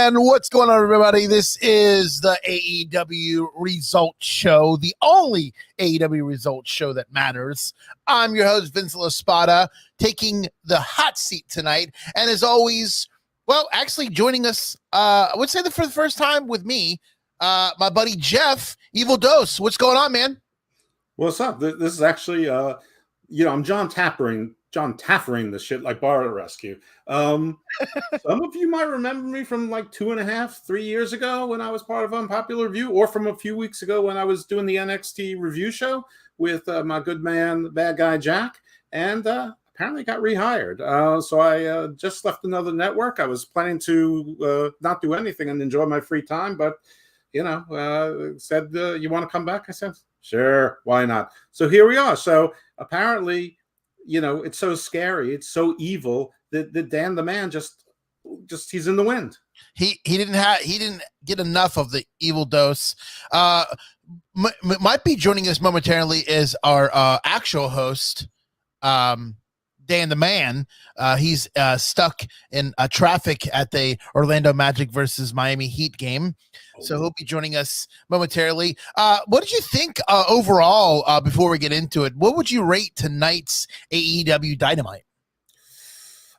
And what's going on, everybody? This is the AEW Results Show, the only AEW Results Show that matters. I'm your host, Vince LaSpada, taking the hot seat tonight. And as always, well, actually joining us, I would say that for the first time with me, my buddy Jeff, Evil Dose. What's going on, man? What's up? This is actually, I'm John Taffering this shit like Bar Rescue. Some of you might remember me from like 2.5, 3 years ago when I was part of Unpopular Review, or from a few weeks ago when I was doing the NXT review show with my good man, the bad guy Jack, and apparently got rehired. So I just left another network. I was planning to not do anything and enjoy my free time, but said, you want to come back? I said, sure, why not? So here we are. So apparently, it's so scary, it's so evil that Dan the Man just he's in the wind. He didn't get enough of the Evil Dose. Might be joining us momentarily is our actual host, Dan the Man. He's stuck in traffic at the Orlando Magic versus Miami Heat game. So he'll be joining us momentarily. What did you think overall, before we get into it? What would you rate tonight's AEW Dynamite?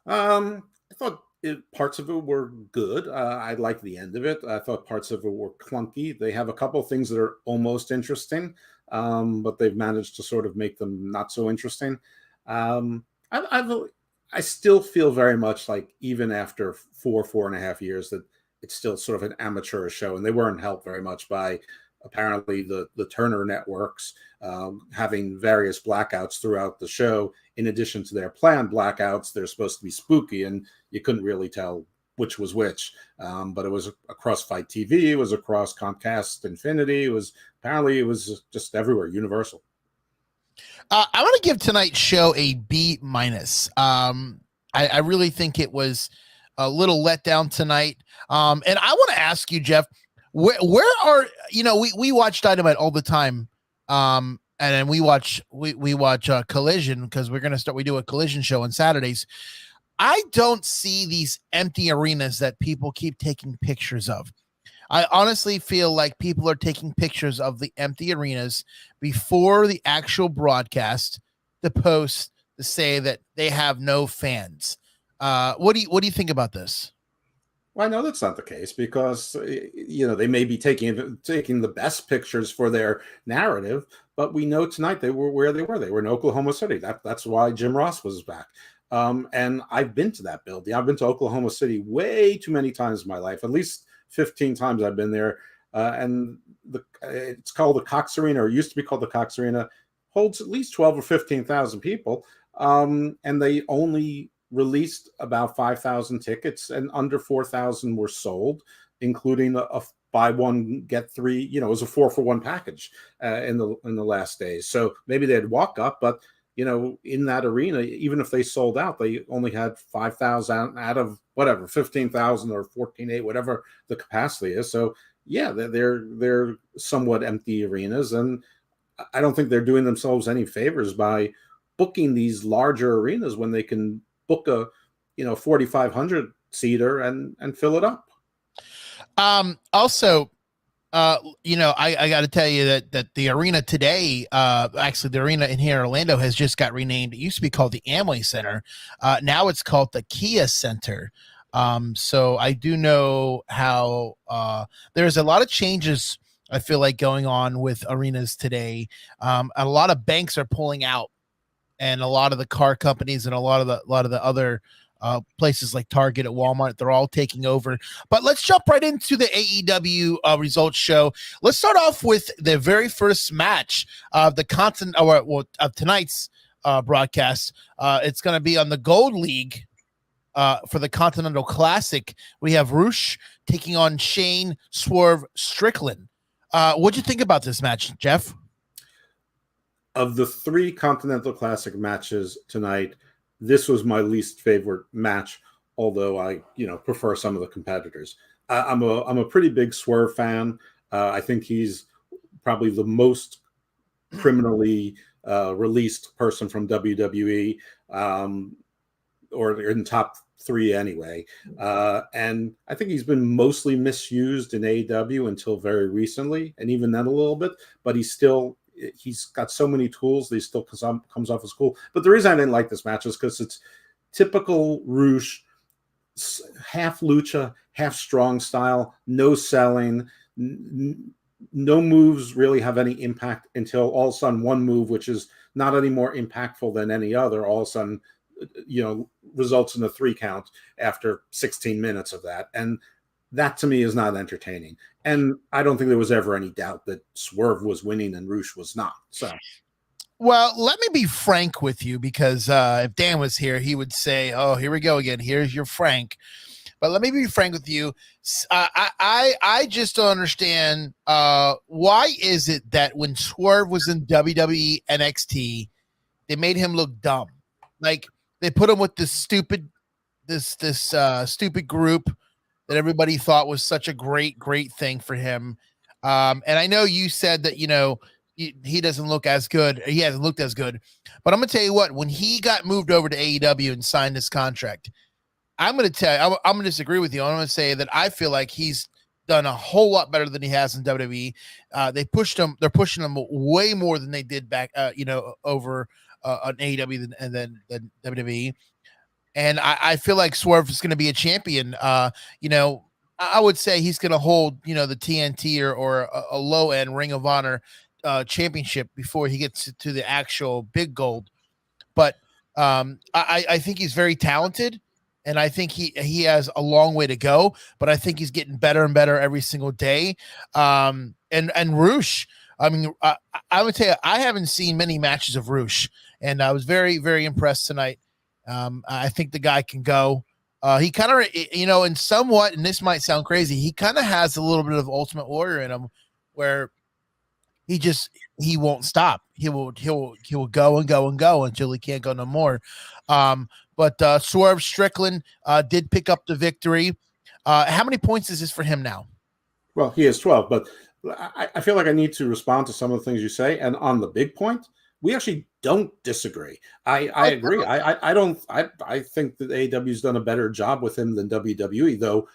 I thought parts of it were good. I liked the end of it. I thought parts of it were clunky. They have a couple of things that are almost interesting, but they've managed to sort of make them not so interesting. I still feel very much like, even after 4.5 years, that it's still sort of an amateurish show, and they weren't helped very much by apparently the Turner networks having various blackouts throughout the show. In addition to their planned blackouts, they're supposed to be spooky, and you couldn't really tell which was which. But it was across Fight TV, it was across Comcast Infinity, it was just everywhere, universal. I want to give tonight's show a B-. I really think it was a little let down tonight. And I want to ask you, Jeff, where are, we watch Dynamite all the time. And then we watch Collision, because we do a Collision show on Saturdays. I don't see these empty arenas that people keep taking pictures of. I honestly feel like people are taking pictures of the empty arenas before the actual broadcast to post to say that they have no fans. What do you think about this? Well, I know that's not the case, because they may be taking the best pictures for their narrative, but we know tonight they were where they were. They were in Oklahoma City. That's why Jim Ross was back. And I've been to that building. I've been to Oklahoma City way too many times in my life. At least 15 times I've been there. And it's called the Cox Arena, or used to be called the Cox Arena. Holds at least 12 or 15,000 people. And they only released about 5,000 tickets, and under 4,000 were sold, including a buy one get three. It was a 4-for-1 package in the last days. So maybe they'd walk up, but in that arena, even if they sold out, they only had 5,000 out of whatever 15,000 or 14,800, whatever the capacity is. So yeah, they're somewhat empty arenas, and I don't think they're doing themselves any favors by booking these larger arenas when they can book a 4,500 seater and fill it up. Also, I got to tell you that the arena today, actually the arena in here in Orlando, has just got renamed. It used to be called the Amway Center. Now it's called the Kia Center. So I do know how there's a lot of changes, I feel like, going on with arenas today. A lot of banks are pulling out, and a lot of the car companies and a lot of the other places like Target at Walmart, they're all taking over. But let's jump right into the AEW Results Show. Let's start off with the very first match of the of tonight's broadcast. It's going to be on the Gold League for the Continental Classic. We have Roosh taking on Shane Swerve Strickland. What'd you think about this match, Jeff? Of the 3 Continental Classic matches tonight, this was my least favorite match, although I, prefer some of the competitors. I'm a pretty big Swerve fan. I think he's probably the most criminally released person from WWE. or in top 3 anyway. And I think he's been mostly misused in AEW until very recently, and even then a little bit. But he's got so many tools that he still comes off as cool. But the reason I didn't like this match is because it's typical Rush, half lucha, half strong style, no selling, no moves really have any impact until all of a sudden one move, which is not any more impactful than any other, all of a sudden, results in a 3 count after 16 minutes of that. And that to me is not entertaining. And I don't think there was ever any doubt that Swerve was winning and Rush was not. So, well, let me be frank with you, because if Dan was here, he would say, "Oh, here we go again. Here's your Frank." But let me be frank with you. I just don't understand why is it that when Swerve was in WWE NXT, they made him look dumb. Like they put him with this stupid group that everybody thought was such a great thing for him. And I know you said that he doesn't look as good. He hasn't looked as good. But I'm gonna tell you what. When he got moved over to AEW and signed this contract, I'm going to tell you, I'm going to disagree with you. I'm going to say that I feel like he's done a whole lot better than he has in WWE. They're pushing him way more than they did back, over on AEW than WWE. And I feel like Swerve is going to be a champion. I would say he's going to hold, the TNT or a low end Ring of Honor championship before he gets to the actual big gold. But I think he's very talented. And I think he has a long way to go, but I think he's getting better and better every single day. And Rush, I mean, I would tell you, I haven't seen many matches of Rush, and I was very, very impressed tonight. I think the guy can go. He kind of, and somewhat, and this might sound crazy, he kind of has a little bit of Ultimate Warrior in him, where he won't stop. He will go and go and go until he can't go no more. But Swerve Strickland did pick up the victory. How many points is this for him now? Well, he has 12, but I feel like I need to respond to some of the things you say. And on the big point, we actually don't disagree. I agree. I think that AEW's done a better job with him than WWE, though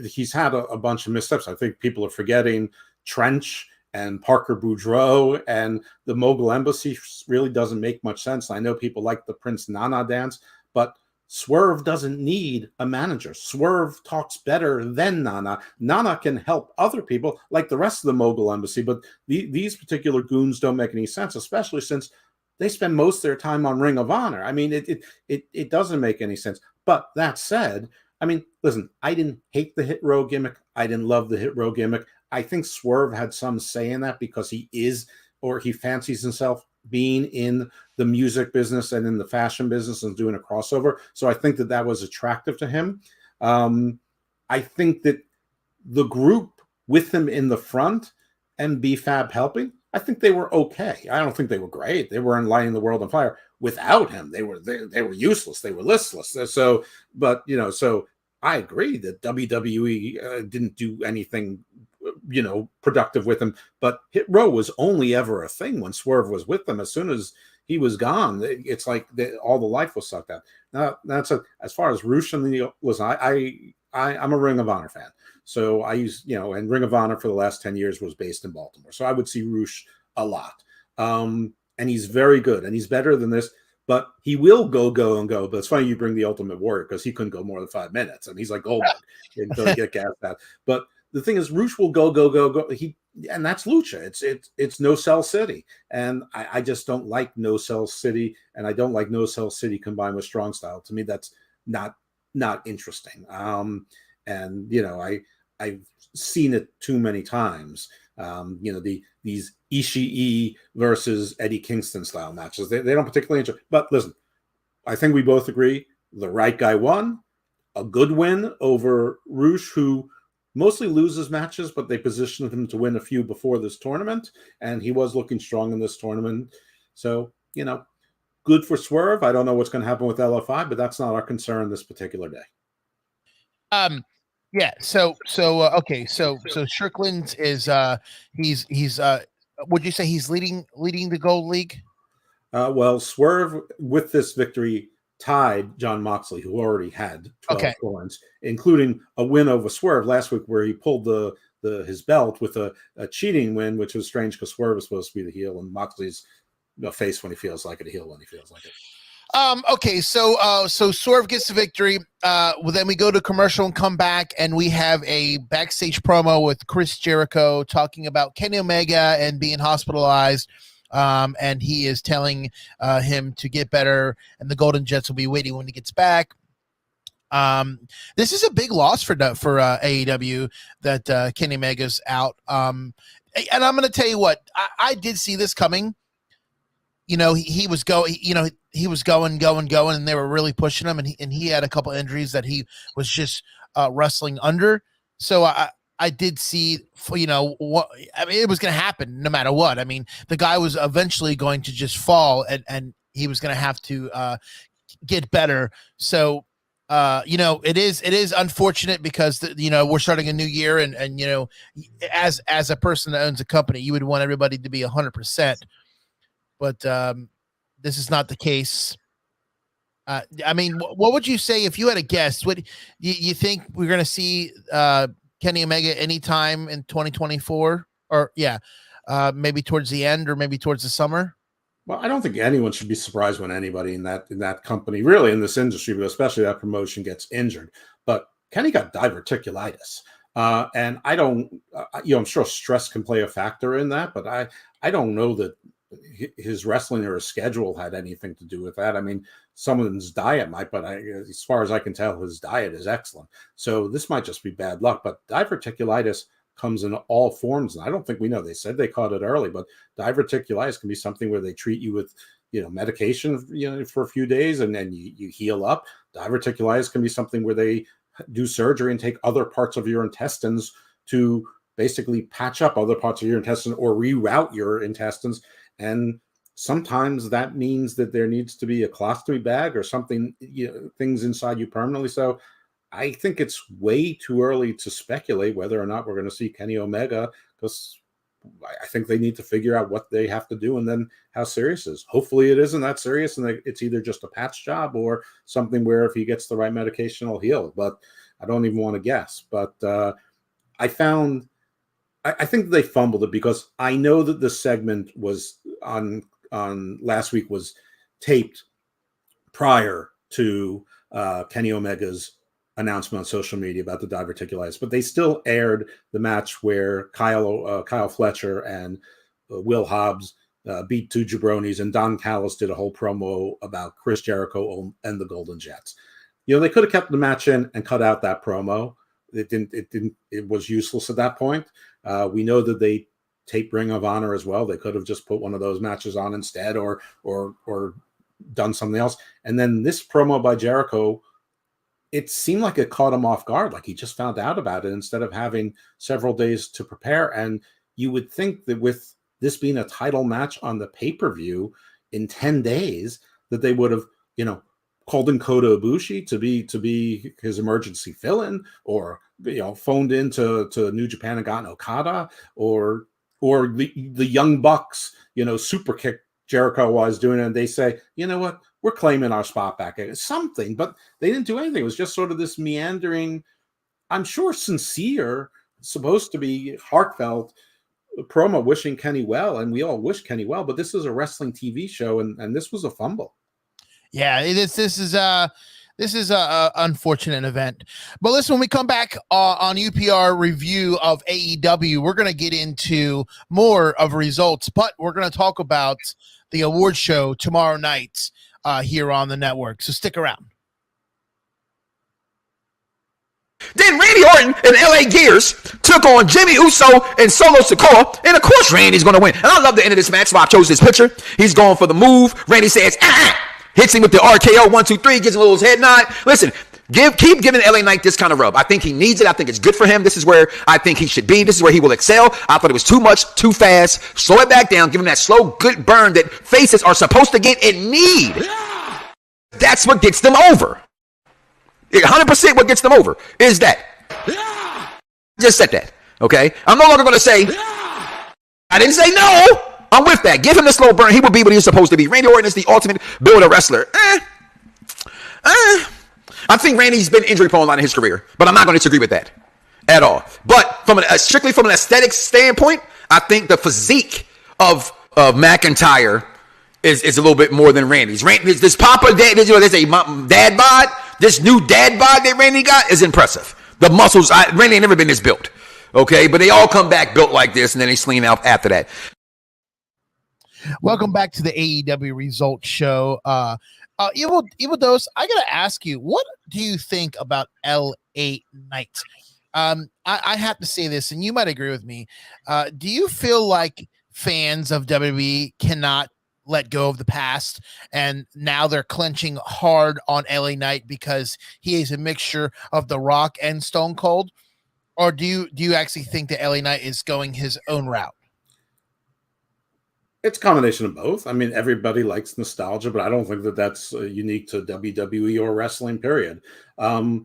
he's had a bunch of missteps. I think people are forgetting Trench and Parker Boudreaux, and the Mogul Embassy really doesn't make much sense. I know people like the Prince Nana dance, but Swerve doesn't need a manager. Swerve talks better than Nana. Nana can help other people like the rest of the Mogul Embassy, but these particular goons don't make any sense, especially since they spend most of their time on Ring of Honor. I mean, it doesn't make any sense. But that said, I mean, listen, I didn't hate the Hit Row gimmick. I didn't love the Hit Row gimmick. I think Swerve had some say in that because he fancies himself being in the music business and in the fashion business and doing a crossover. So I think that was attractive to him. I think that the group with him in the front and B-Fab helping, I think they were okay. I don't think they were great. They weren't lighting the world on fire. Without him, they were useless. They were listless. So I agree that WWE didn't do anything productive with him, but Hit Row was only ever a thing when Swerve was with them. As soon as he was gone, it's like all the life was sucked out. Now as far as Rush and listen, I'm a Ring of Honor fan, so I use and Ring of Honor for the last 10 years was based in Baltimore, so I would see Rush a lot, and he's very good and he's better than this. But he will go and go. But it's funny you bring the Ultimate Warrior because he couldn't go more than 5 minutes, and he's like Goldberg until he get gassed out. But the thing is, Rush will go. And that's lucha. It's No Cell City, and I just don't like No Cell City, and I don't like No Cell City combined with Strong Style. To me, that's not interesting. I've seen it too many times. These Ishii versus Eddie Kingston style matches, they don't particularly enjoy. But listen, I think we both agree the right guy won. A good win over Rush, who mostly loses matches, but they positioned him to win a few before this tournament, and he was looking strong in this tournament. So, good for Swerve. I don't know what's going to happen with LFI, but that's not our concern this particular day. Yeah. So Strickland is he's would you say he's leading the Gold League? Well, Swerve with this victory tied John Moxley, who already had 12 Okay. points, including a win over Swerve last week where he pulled his belt with a cheating win, which was strange because Swerve was supposed to be the heel and Moxley's face when he feels like it, a heel when he feels like it. Okay, so Swerve gets the victory. Well, then we go to commercial and come back, and we have a backstage promo with Chris Jericho talking about Kenny Omega and being hospitalized. And he is telling him to get better, and the Golden Jets will be waiting when he gets back. This is a big loss for AEW that Kenny Omega's out. And I'm going to tell you what, I did see this coming. You know, he was going, and they were really pushing him, and he had a couple injuries that he was just wrestling under. So I did see, what I mean, it was going to happen no matter what. I mean, the guy was eventually going to just fall, and he was going to have to get better. So, it is unfortunate because we're starting a new year, and as a person that owns a company, you would want everybody to be 100%. But this is not the case. I mean, what would you say if you had a guess? What you think we're going to see Kenny Omega anytime in 2024, or maybe towards the end, or maybe towards the summer? Well, I don't think anyone should be surprised when anybody in that company, really in this industry, but especially that promotion, gets injured. But Kenny got diverticulitis, and I don't, I'm sure stress can play a factor in that, but I don't know that his wrestling or his schedule had anything to do with that. I mean, someone's diet might, but as far as I can tell, his diet is excellent. So this might just be bad luck, but diverticulitis comes in all forms. And I don't think we know. They said they caught it early, but diverticulitis can be something where they treat you with, medication, for a few days, and then you heal up. Diverticulitis can be something where they do surgery and take other parts of your intestines to basically patch up other parts of your intestine or reroute your intestines. And sometimes that means that there needs to be a colostomy bag or something, things inside you permanently. So I think it's way too early to speculate whether or not we're going to see Kenny Omega, because I think they need to figure out what they have to do and then how serious it is. Hopefully it isn't that serious and it's either just a patch job or something where if he gets the right medication, he'll heal. But I don't even want to guess. But I think they fumbled it because I know that the segment was on last week was taped prior to Kenny Omega's announcement on social media about the diverticulitis, but they still aired the match where Kyle Fletcher and Will Hobbs beat two jabronis, and Don Callis did a whole promo about Chris Jericho and the Golden Jets. They could have kept the match in and cut out that promo. It was useless at that point. We know that they tape Ring of Honor as well. They could have just put one of those matches on instead or done something else. And then this promo by Jericho, it seemed like it caught him off guard, like he just found out about it instead of having several days to prepare. And you would think that with this being a title match on the pay-per-view in 10 days, that they would have, called in Kota Ibushi to be his emergency fill-in, or phoned into New Japan and gotten Okada, or the Young Bucks, super kick Jericho was doing it, and they say, you know what, we're claiming our spot back. Something, but they didn't do anything. It was just sort of this meandering, I'm sure sincere, supposed to be heartfelt promo wishing Kenny well, and we all wish Kenny well, but this is a wrestling TV show, and this was a fumble. Yeah, this is a unfortunate event. But listen, when we come back on UPR review of AEW, we're going to get into more of results, but we're going to talk about the award show tomorrow night here on the network. So stick around. Then Randy Orton and LA Gears took on Jimmy Uso and Solo Sikoa, and of course Randy's going to win. And I love the end of this match. So I chose this picture. He's going for the move. Randy says, hits him with the RKO, 1, 2, 3, gives him a little head nod. Listen, keep giving LA Knight this kind of rub. I think he needs it. I think it's good for him. This is where I think he should be. This is where he will excel. I thought it was too much, too fast. Slow it back down. Give him that slow, good burn that faces are supposed to get and need. That's what gets them over. 100% what gets them over is that. Just said that, okay? I'm no longer going to say, I didn't say no. I'm with that. Give him the slow burn. He will be what he's supposed to be. Randy Orton is the ultimate builder wrestler. I think Randy's been injury prone a lot in his career, but I'm not going to disagree with that at all. But from strictly from an aesthetic standpoint, I think the physique of McIntyre is a little bit more than Randy's. This Papa Dad, there's a dad bod. This new dad bod that Randy got is impressive. The muscles, Randy ain't never been this built. Okay, but they all come back built like this, and then they slim out after that. Welcome back to the AEW Results Show. Evil Dose, I gotta ask you, what do you think about LA Knight? I have to say this, and you might agree with me. Do you feel like fans of WWE cannot let go of the past, and now they're clenching hard on LA Knight because he is a mixture of The Rock and Stone Cold? Or do you actually think that LA Knight is going his own route? It's a combination of both. I mean, everybody likes nostalgia, but I don't think that that's unique to WWE or wrestling. Period. LA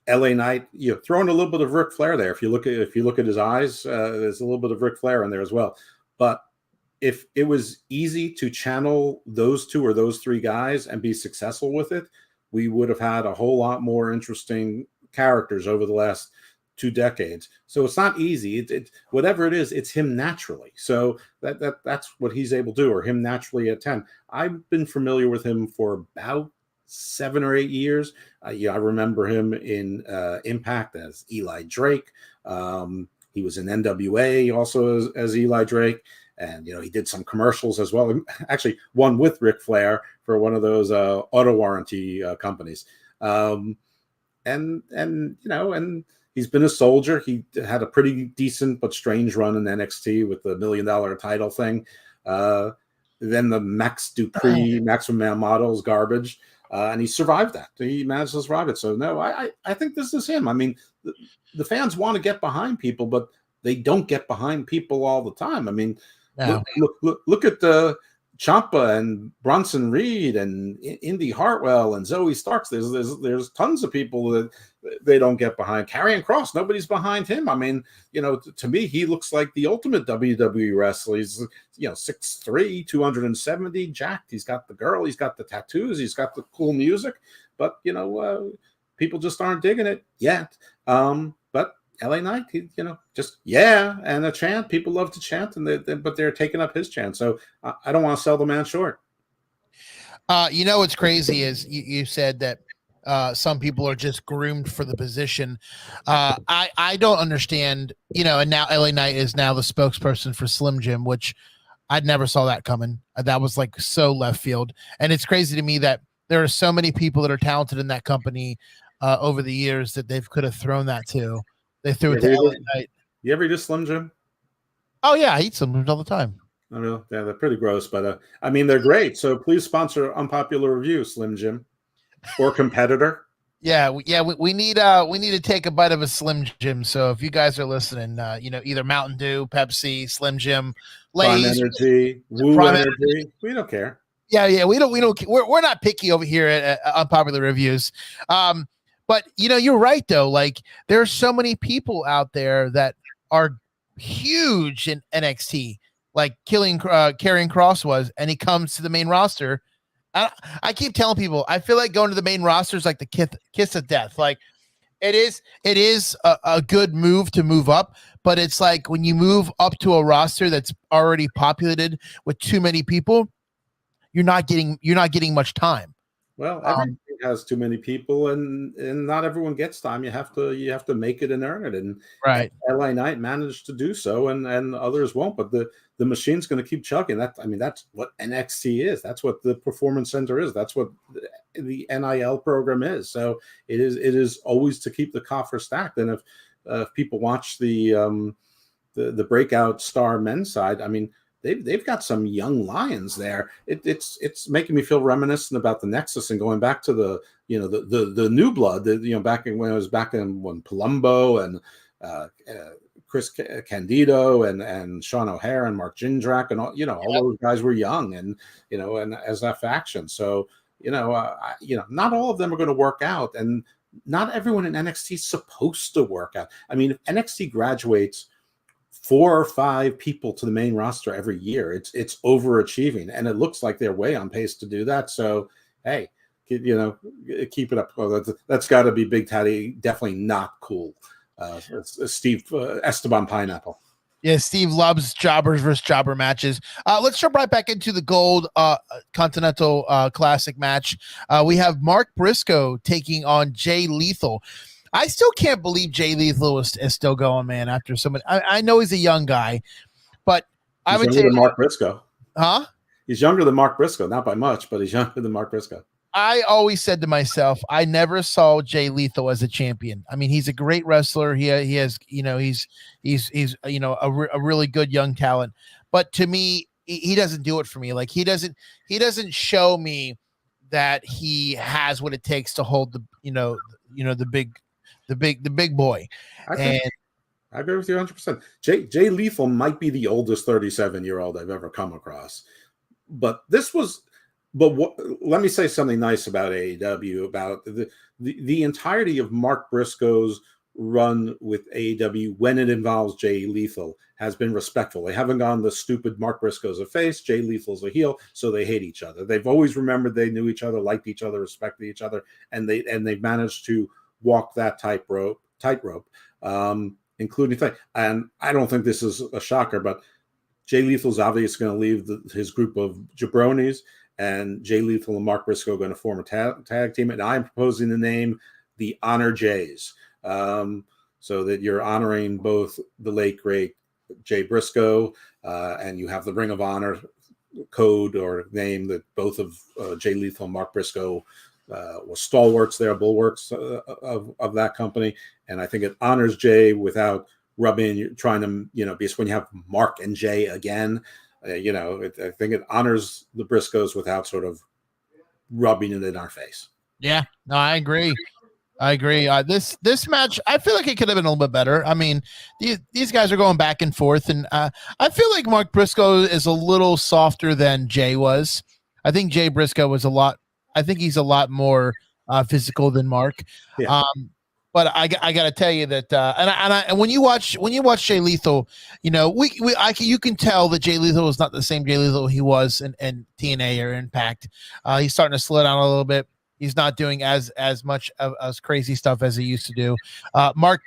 Knight, throwing a little bit of Ric Flair there. If you look at his eyes, there's a little bit of Ric Flair in there as well. But if it was easy to channel those two or those three guys and be successful with it, we would have had a whole lot more interesting characters over the last 2 decades. So it's not easy. It whatever it is, it's him naturally. So that's what he's able to do, or him naturally at 10. I've been familiar with him for about 7 or 8 years. I remember him in Impact as Eli Drake. He was in NWA also as Eli Drake. And, he did some commercials as well. Actually, one with Ric Flair for one of those auto warranty companies. And he's been a soldier. He had a pretty decent but strange run in NXT with the $1 million title thing. Then the Max Dupree, Maximum Man Models garbage. And he survived that. He managed to survive it. So, no, I think this is him. I mean, the fans want to get behind people, but they don't get behind people all the time. I mean, no. Look at Ciampa and Bronson Reed and Indy Hartwell and Zoe Starks. There's tons of people that they don't get behind. Karrion Kross, nobody's behind him. I mean, to me, he looks like the ultimate WWE wrestler. He's 6'3", 270, jacked. He's got the girl. He's got the tattoos. He's got the cool music. But people just aren't digging it yet. But LA Knight, just and a chant. People love to chant, but they're taking up his chant. So I don't want to sell the man short. What's crazy is you said that some people are just groomed for the position. I don't understand. And now LA Knight is now the spokesperson for Slim Jim, which I never saw that coming. That was like so left field, and it's crazy to me that there are so many people that are talented in that company over the years that they could have thrown that to. They threw it to LA Knight. You ever eat a Slim Jim? Oh, yeah. I eat Slim Jims all the time. I mean, yeah, they're pretty gross, but I mean, they're great. So please sponsor Unpopular Review, Slim Jim, or competitor. We need to take a bite of a Slim Jim. So if you guys are listening, either Mountain Dew, Pepsi, Slim Jim, Lay's, Prime Energy, Woo Energy. We don't care. Yeah. We're not picky over here at Unpopular Reviews. But you're right though. Like there's so many people out there that are huge in NXT, like Karrion Kross was, and he comes to the main roster. I keep telling people, I feel like going to the main roster is like the kiss of death. Like it is a good move to move up, but it's like when you move up to a roster that's already populated with too many people, you're not getting much time. Well, everything has too many people, and not everyone gets time. You have to make it and earn it. And right, LA Knight managed to do so, and others won't. But the machine's going to keep chugging. That's what NXT is. That's what the Performance Center is. That's what the NIL program is. So it is always to keep the coffer stacked. And if people watch the breakout star men's side, I mean, they've got some young lions there. It's making me feel reminiscent about the Nexus and going back to the new blood. Back when Palumbo and Chris Candido and Sean O'Hare and Mark Jindrak and all those guys were young and as that faction. So not all of them are going to work out, and not everyone in NXT is supposed to work out. I mean, if NXT graduates 4 or 5 people to the main roster every year, it's overachieving, and it looks like they're way on pace to do that. So hey, keep it up. Well, that's got to be Big Daddy. Definitely not cool. Steve Esteban Pineapple. Yeah, Steve loves jobbers versus jobber matches. Let's jump right back into the Gold Continental Classic match. We have Mark Briscoe taking on Jay Lethal. I still can't believe Jay Lethal is still going, man, after so many. I know he's a young guy, but I would say Mark Briscoe. Huh? He's younger than Mark Briscoe, not by much, but he's younger than Mark Briscoe. I always said to myself, I never saw Jay Lethal as a champion. I mean, he's a great wrestler. He has, he's a really good young talent. But to me, he doesn't do it for me. Like he doesn't show me that he has what it takes to hold the big boy. I agree with you 100%. Jay Lethal might be the oldest 37-year-old I've ever come across, but let me say something nice about AEW, about the entirety of Mark Briscoe's run with AEW when it involves Jay Lethal has been respectful. They haven't gone the stupid Mark Briscoe's a face, Jay Lethal's a heel, so they hate each other. They've always remembered they knew each other, liked each other, respected each other, and they've managed to walk that tightrope, including things. And I don't think this is a shocker, but Jay Lethal's obviously going to leave his group of jabronis, and Jay Lethal and Mark Briscoe are going to form a tag team. And I'm proposing the name the Honor Jays, so that you're honoring both the late, great Jay Briscoe, and you have the Ring of Honor code or name that both of Jay Lethal and Mark Briscoe were stalwarts there, bulwarks of that company. And I think it honors Jay without trying to, because when you have Mark and Jay again, I think it honors the Briscoes without sort of rubbing it in our face. Yeah, no, I agree. This match, I feel like it could have been a little bit better. I mean, these guys are going back and forth, and I feel like Mark Briscoe is a little softer than Jay was. I think Jay Briscoe was he's a lot more physical than Mark. Yeah. But I got to tell you that, and when you watch Jay Lethal, you can tell that Jay Lethal is not the same Jay Lethal he was in TNA or Impact. He's starting to slow down a little bit. He's not doing as much of as crazy stuff as he used to do. Mark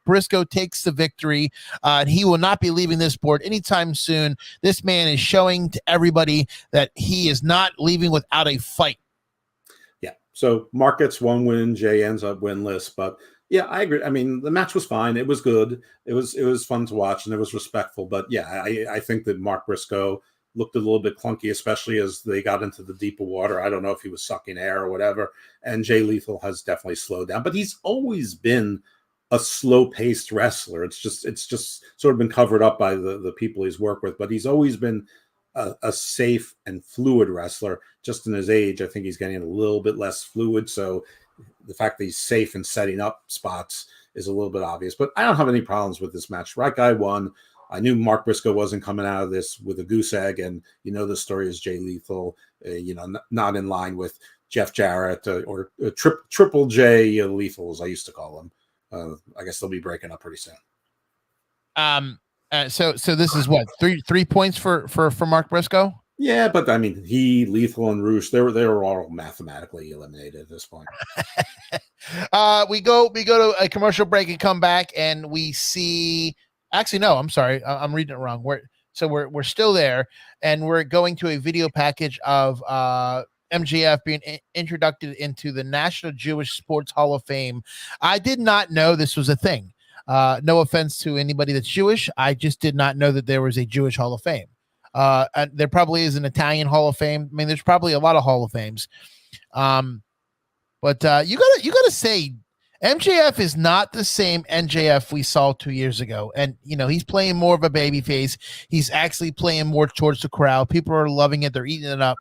Briscoe takes the victory, and he will not be leaving this board anytime soon. This man is showing to everybody that he is not leaving without a fight. So Mark gets one win, Jay ends up winless, but yeah, I agree. I mean, the match was fine. It was good. It was fun to watch, and it was respectful. But yeah, I think that Mark Briscoe looked a little bit clunky, especially as they got into the deeper water. I don't know if he was sucking air or whatever. And Jay Lethal has definitely slowed down, but he's always been a slow-paced wrestler. It's just sort of been covered up by the people he's worked with, but he's always been a safe and fluid wrestler. Just in his age, I think he's getting a little bit less fluid. So the fact that he's safe in setting up spots is a little bit obvious. But I don't have any problems with this match. Right guy won. I knew Mark Briscoe wasn't coming out of this with a goose egg, and the story is Jay Lethal, not in line with Jeff Jarrett or Triple J Lethal, as I used to call him. I guess they'll be breaking up pretty soon. So this is what, three points for Mark Briscoe? Yeah, but I mean, he, Lethal, and Roosh, they were all mathematically eliminated at this point. We go to a commercial break and come back, and we see. Actually, no, I'm sorry, I'm reading it wrong. We're still there, and we're going to a video package of MJF being introduced into the National Jewish Sports Hall of Fame. I did not know this was a thing. No offense to anybody that's Jewish. I just did not know that there was a Jewish Hall of Fame. And there probably is an Italian Hall of Fame. I mean, there's probably a lot of Hall of Fames. But you gotta say, MJF is not the same MJF we saw 2 years ago. And, he's playing more of a baby face. He's actually playing more towards the crowd. People are loving it. They're eating it up.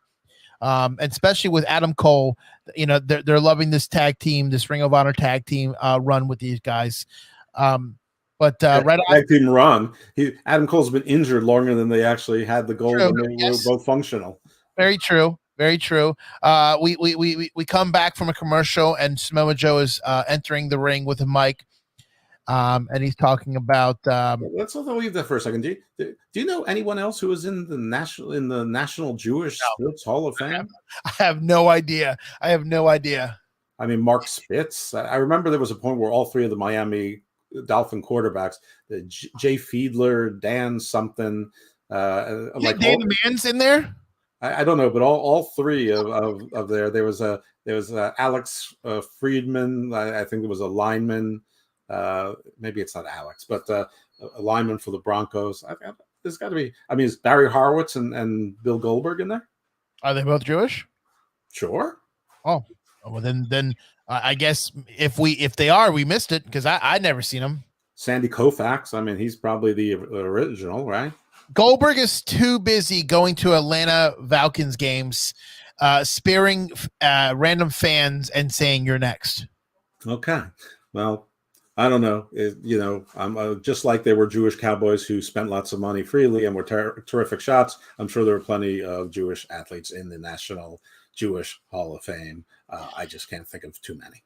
And especially with Adam Cole, they're loving this tag team, this Ring of Honor tag team run with these guys. Right tag team run. Adam Cole's been injured longer than they actually had the goal when they were both functional. Very true. Very true. We come back from a commercial, and Samoa Joe is entering the ring with a mic. And he's talking about. Let's leave that for a second. Do you know anyone else who was in the National Jewish Sports Hall of Fame? I have no idea. I mean, Mark Spitz. I remember there was a point where all three of the Miami Dolphin quarterbacks, Jay Fiedler, Dan something, Dan Mann's in there. I don't know, but all three of there was Alex Friedman. I think there was a lineman. Maybe it's not Alex, but a lineman for the Broncos. There's got to be. I mean, is Barry Horowitz and Bill Goldberg in there? Are they both Jewish? Sure. Oh, well then I guess if they are, we missed it because I never seen them. Sandy Koufax. I mean, he's probably the original, right? Goldberg is too busy going to Atlanta Falcons games, sparing random fans and saying you're next. Okay. Well, I don't know. I'm just like there were Jewish cowboys who spent lots of money freely and were terrific shots. I'm sure there were plenty of Jewish athletes in the National Jewish Hall of Fame. I just can't think of too many.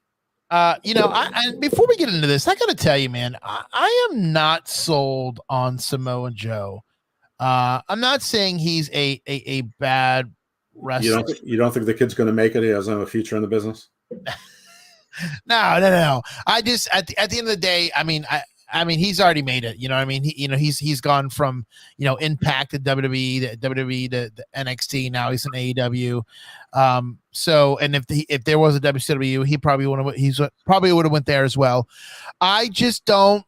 Before we get into this, I got to tell you, man, I am not sold on Samoa Joe. I'm not saying he's a bad wrestler. You don't think the kid's going to make it? He doesn't have a future in the business? No. I just at the end of the day, I mean, he's already made it. You know what I mean? He's gone from Impact to WWE to NXT. Now he's in AEW. So, and if there was a WCW, he probably would have went there as well. I just don't.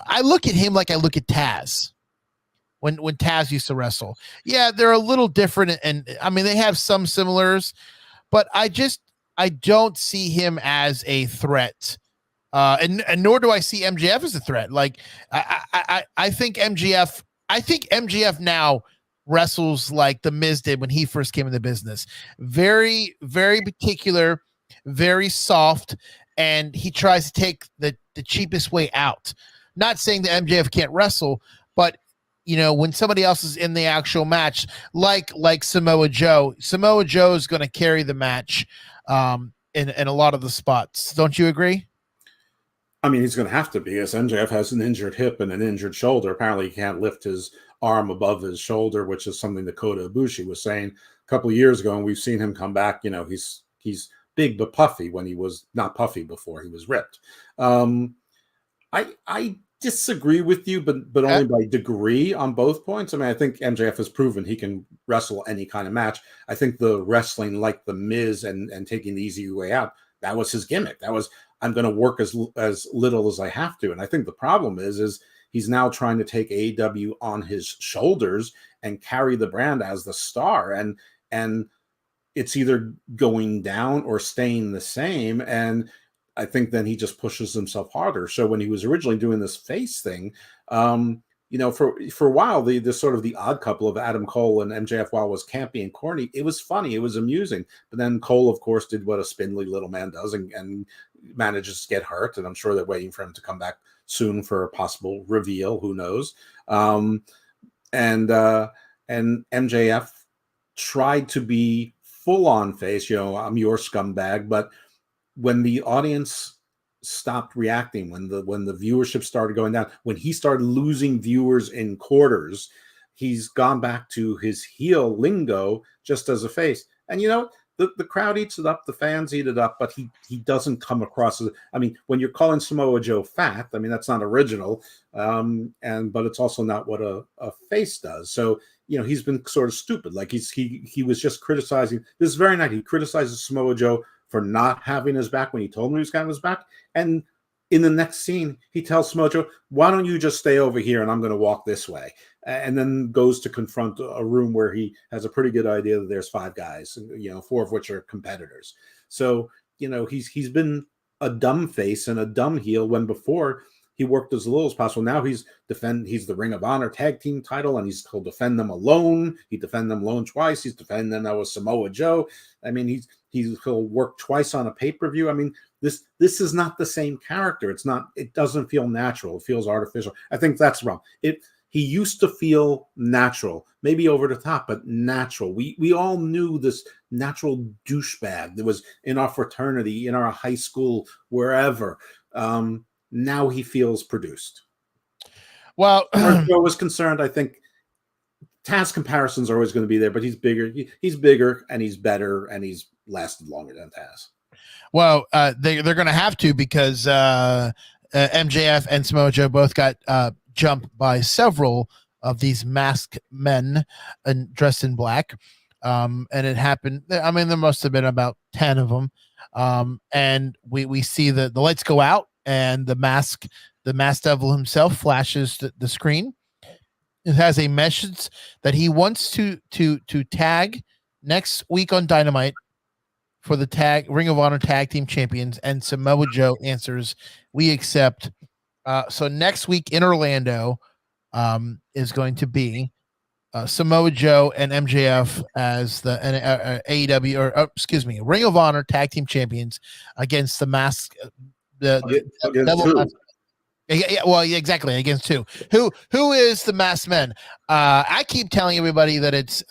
I look at him like I look at Taz. When Taz used to wrestle, yeah, they're a little different, and I mean they have some similars, but I don't see him as a threat, and nor do I see MJF as a threat. Like I think MJF now wrestles like the Miz did when he first came in the business, very very particular, very soft, and he tries to take the cheapest way out. Not saying that MJF can't wrestle, but when somebody else is in the actual match, like Samoa Joe is going to carry the match in a lot of the spots. Don't you agree? I mean, he's going to have to, because MJF has an injured hip and an injured shoulder. Apparently, he can't lift his arm above his shoulder, which is something that Kota Ibushi was saying a couple of years ago, and we've seen him come back. He's big but puffy when he was not puffy before he was ripped. I disagree with you, but only by degree on both points. I mean, I think MJF has proven he can wrestle any kind of match. I think the wrestling like the Miz and taking the easy way out, that was his gimmick. That was, I'm going to work as little as I have to. And I think the problem is he's now trying to take AEW on his shoulders and carry the brand as the star. And it's either going down or staying the same. And I think then he just pushes himself harder. So when he was originally doing this face thing, for a while, the sort of the odd couple of Adam Cole and MJF, while was campy and corny, it was funny, it was amusing. But then Cole, of course, did what a spindly little man does and manages to get hurt. And I'm sure they're waiting for him to come back soon for a possible reveal. Who knows? And MJF tried to be full on face. I'm your scumbag, but when the audience stopped reacting, when the viewership started going down, when he started losing viewers in quarters, he's gone back to his heel lingo just as a face. And the crowd eats it up, the fans eat it up, but he doesn't come across as, I mean, when you're calling Samoa Joe fat, I mean, that's not original. But it's also not what a face does. So, he's been sort of stupid. Like he was just criticizing this very night. He criticizes Samoa Joe for not having his back when he told him he was having his back. And in the next scene, he tells Samoa Joe, why don't you just stay over here and I'm going to walk this way? And then goes to confront a room where he has a pretty good idea that there's 5 guys, 4 of which are competitors. So, he's been a dumb face and a dumb heel when before he worked as little as possible. Now he's the Ring of Honor tag team title, and he'll defend them alone. He defended them alone twice. He's defending them now with Samoa Joe. I mean, he'll work twice on a pay-per-view. I mean, this is not the same character. It doesn't feel natural. It feels artificial. I think that's wrong. He used to feel natural, maybe over the top, but natural. We all knew this natural douchebag that was in our fraternity, in our high school, wherever. now he feels produced. Well, As far as Joe was concerned, I think Taz comparisons are always going to be there, but he's bigger. He's bigger and he's better and he's lasted longer than Taz. Well, they're going to have to because MJF and Samoa Joe both got jumped by several of these masked men and dressed in black. And it happened. I mean, there must have been about 10 of them. And we see the lights go out and the masked devil himself flashes the screen. It has a message that he wants to tag next week on Dynamite for the Ring of Honor Tag Team Champions, and Samoa Joe answers, "We accept." So next week in Orlando is going to be Samoa Joe and MJF as the AEW excuse me, Ring of Honor Tag Team Champions against the mask. Well, exactly, against two. Who is the masked men? I keep telling everybody that it's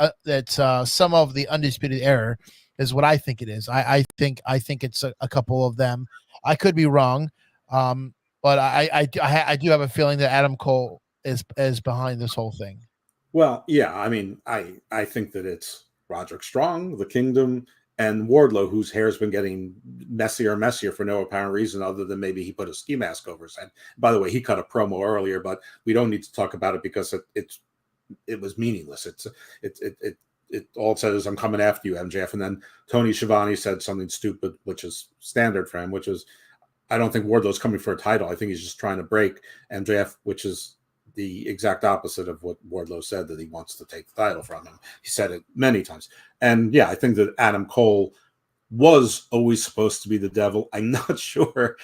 some of the Undisputed Era is what I think it is. I think it's a couple of them. I could be wrong, but I do have a feeling that Adam Cole is behind this whole thing. Well, yeah, I mean, I think that it's Roderick Strong, the Kingdom, and Wardlow, whose hair's been getting messier and messier for no apparent reason other than maybe he put a ski mask over his head. By the way, he cut a promo earlier, but we don't need to talk about it because it was meaningless. It all says, "I'm coming after you, MJF." And then Tony Schiavone said something stupid, which is standard for him, which is, I don't think Wardlow's coming for a title. I think he's just trying to break MJF, which is the exact opposite of what Wardlow said, that he wants to take the title from him. He said it many times. And yeah, I think that Adam Cole was always supposed to be the devil. I'm not sure,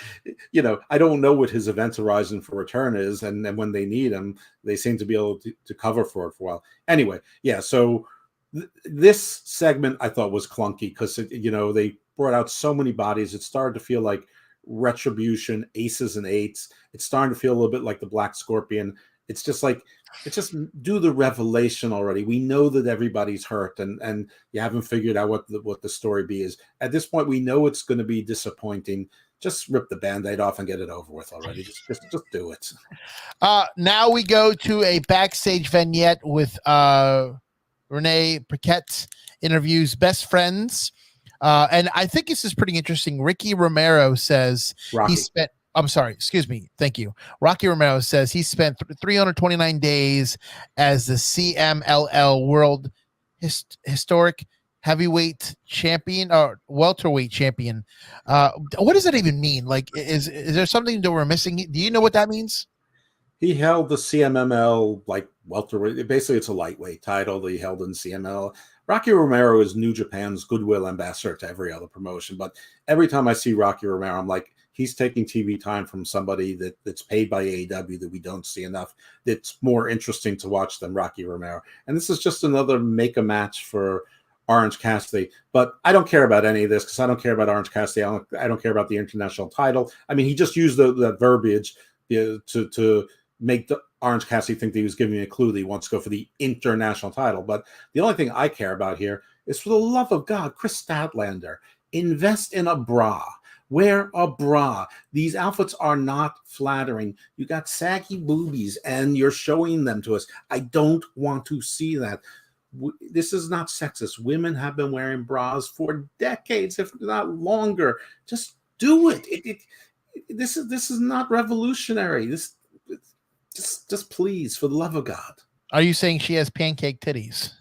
I don't know what his event horizon for return is. And then when they need him, they seem to be able to cover for it for a while. Anyway, yeah, so this segment I thought was clunky because, they brought out so many bodies. It started to feel like Retribution, Aces and Eights. It's starting to feel a little bit like the Black Scorpion. It's just do the revelation already. We know that everybody's hurt and you haven't figured out what the story B is. At this point, we know it's going to be disappointing. Just rip the Band-Aid off and get it over with already. Just do it. Now we go to a backstage vignette with Renee Paquette interviews best friends. And I think this is pretty interesting. Ricky Romero says Rocky. he spent, I'm sorry, excuse me. Thank you. Rocky Romero says he spent 329 days as the CMLL World Historic Heavyweight Champion or Welterweight Champion. What does that even mean? Like, is there something that we're missing? Do you know what that means? He held the CMML welterweight. Basically, it's a lightweight title that he held in CML. Rocky Romero is New Japan's goodwill ambassador to every other promotion. But every time I see Rocky Romero, I'm like, he's taking TV time from somebody that's paid by AEW that we don't see enough. That's more interesting to watch than Rocky Romero. And this is just another make a match for Orange Cassidy. But I don't care about any of this because I don't care about Orange Cassidy. I don't care about the international title. I mean, he just used that verbiage to make the Orange Cassidy think that he was giving me a clue that he wants to go for the international title. But the only thing I care about here is, for the love of God, Chris Statlander, invest in a bra. Wear a bra. These outfits are not flattering. You got saggy boobies and you're showing them to us. I don't want to see that. This is not sexist. Women have been wearing bras for decades, if not longer. Just do it. This is not revolutionary. Just please, for the love of God. Are you saying she has pancake titties?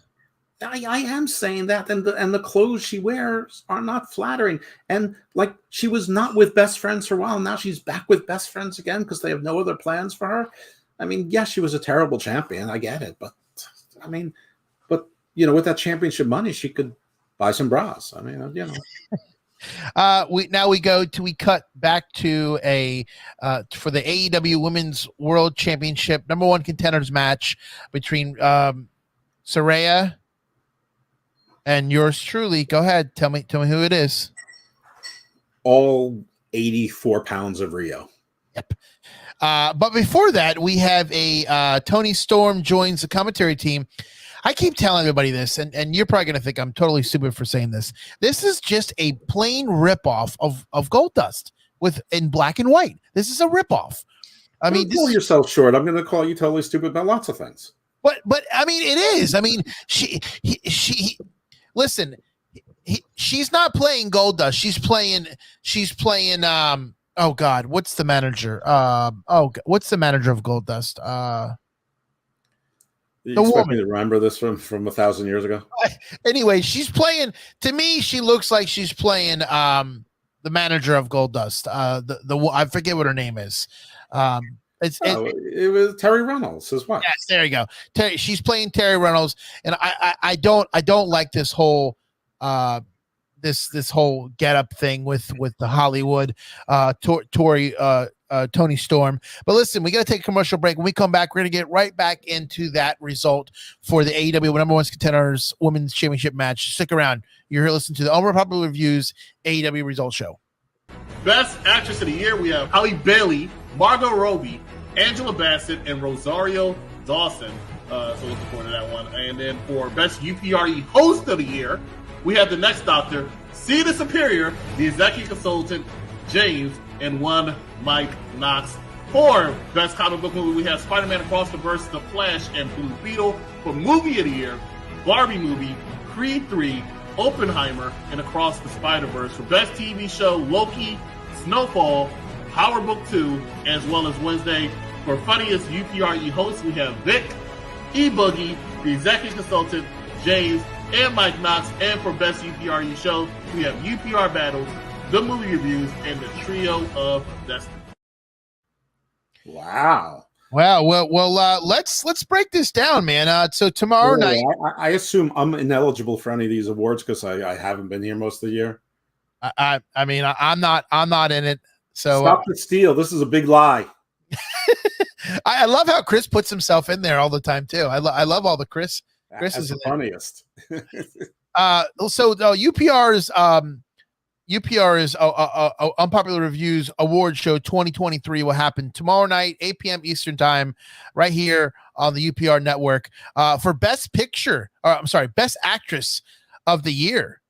I am saying that, and the clothes she wears are not flattering. And like, she was not with Best Friends for a while. Now she's back with Best Friends again because they have no other plans for her. I mean, yes, she was a terrible champion. I get it, but with that championship money, she could buy some bras. I mean, we cut back to a for the AEW Women's World Championship #1 contenders match between Saraya and yours truly. Go ahead, tell me who it is. All 84 pounds of Rio. Yep. But before that, we have a Tony Storm joins the commentary team. I keep telling everybody this, and you're probably going to think I'm totally stupid for saying this. This is just a plain ripoff of Goldust. in black and white. This is a ripoff. I mean, don't call yourself short. I'm going to call you totally stupid about lots of things. But I mean, it is. I mean, listen. She's not playing Goldust. She's playing. Oh God, what's the manager? What's the manager of Goldust? You the expect woman. me to remember this from 1,000 years ago? Anyway, she's playing. To me, she looks like she's playing the manager of Goldust. I forget what her name is. It was Terry Reynolds as well. Yes, there you go. She's playing Terry Reynolds, and I don't like this whole this whole get up thing with the Hollywood Tony Storm. But listen, we got to take a commercial break. When we come back, we're going to get right back into that result for the AEW number one contenders women's championship match. Stick around. You're here listening to the Unreal Reviews AEW Results Show. Best Actress of the Year, we have Halle Bailey, Margot Robbie, Angela Bassett, and Rosario Dawson. So looking forward to that one. And then for Best UPRE Host of the Year, we have the Next Doctor, See the Superior, the Executive Consultant, James, and one Mike Knox. For Best Comic Book Movie, we have Spider-Man Across the Verse, The Flash, and Blue Beetle. For Movie of the Year, Barbie Movie, Creed 3, Oppenheimer, and Across the Spider-Verse. For Best TV Show, Loki, Snowfall, Power Book 2, as well as Wednesday. For Funniest UPRE Host, we have Vic, E-Boogie, the Executive Consultant, James, and Mike Knox. And for Best UPRE Show, we have UPR Battles, The Movie Reviews, and the Trio of Destiny. Wow. Well, let's break this down, man. So tomorrow night, I assume I'm ineligible for any of these awards because I haven't been here most of the year. I mean, I'm not in it. So stop the steal. This is a big lie. I love how Chris puts himself in there all the time too. I love all the Chris. Chris That's is the funniest. So UPR's Unpopular Reviews Award Show 2023 will happen tomorrow night, 8 p.m. Eastern Time, right here on the UPR network. For Best Actress of the Year.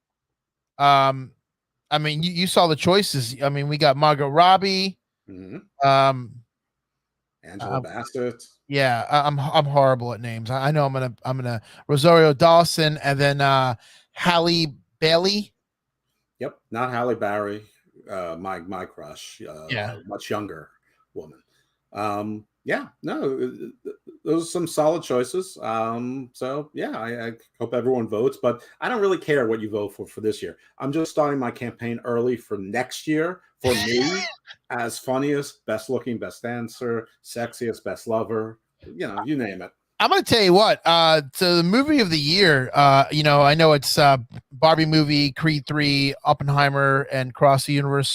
I mean, you saw the choices. I mean, we got Margot Robbie. Mm-hmm. Angela Bassett. Yeah, I'm horrible at names. I know I'm gonna Rosario Dawson, and then Halle Bailey. Yep, not Halle Berry. My crush. Much younger woman. Those are some solid choices. So yeah, I hope everyone votes, but I don't really care what you vote for this year. I'm just starting my campaign early for next year for me as funniest, best looking, best dancer, sexiest, best lover, you name it. I'm going to tell you what, so the movie of the year, I know it's Barbie movie, Creed 3, Oppenheimer, and Cross the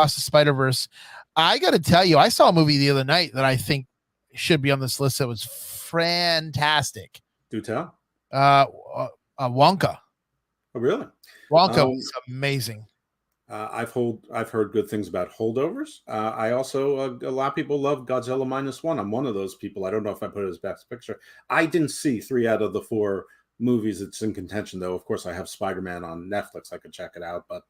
Spider-Verse. I got to tell you, I saw a movie the other night that I think should be on this list that was fantastic. Do tell. Wonka. Oh, really? Wonka was amazing. I've heard good things about Holdovers. I also a lot of people love Godzilla -1. I'm one of those people. I don't know if I put it as best picture. I didn't see 3 out of the 4 movies it's in contention, though. Of course, I have Spider-Man on Netflix. I could check it out, but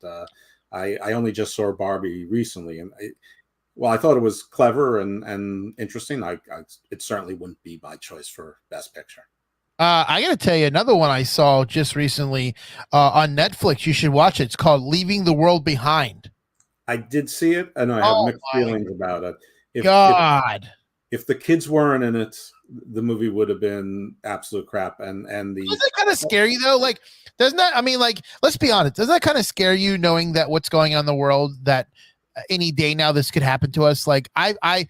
I only just saw Barbie recently, and I thought it was clever and interesting. It certainly wouldn't be my choice for best picture. I got to tell you another one I saw just recently on Netflix. You should watch it. It's called Leaving the World Behind. I did see it, and I have mixed feelings about it. If the kids weren't in it, the movie would have been absolute crap. And doesn't that kind of scare you though? Like, doesn't that? I mean, like, let's be honest. Doesn't that kind of scare you knowing that what's going on in the world, that any day now this could happen to us? Like, I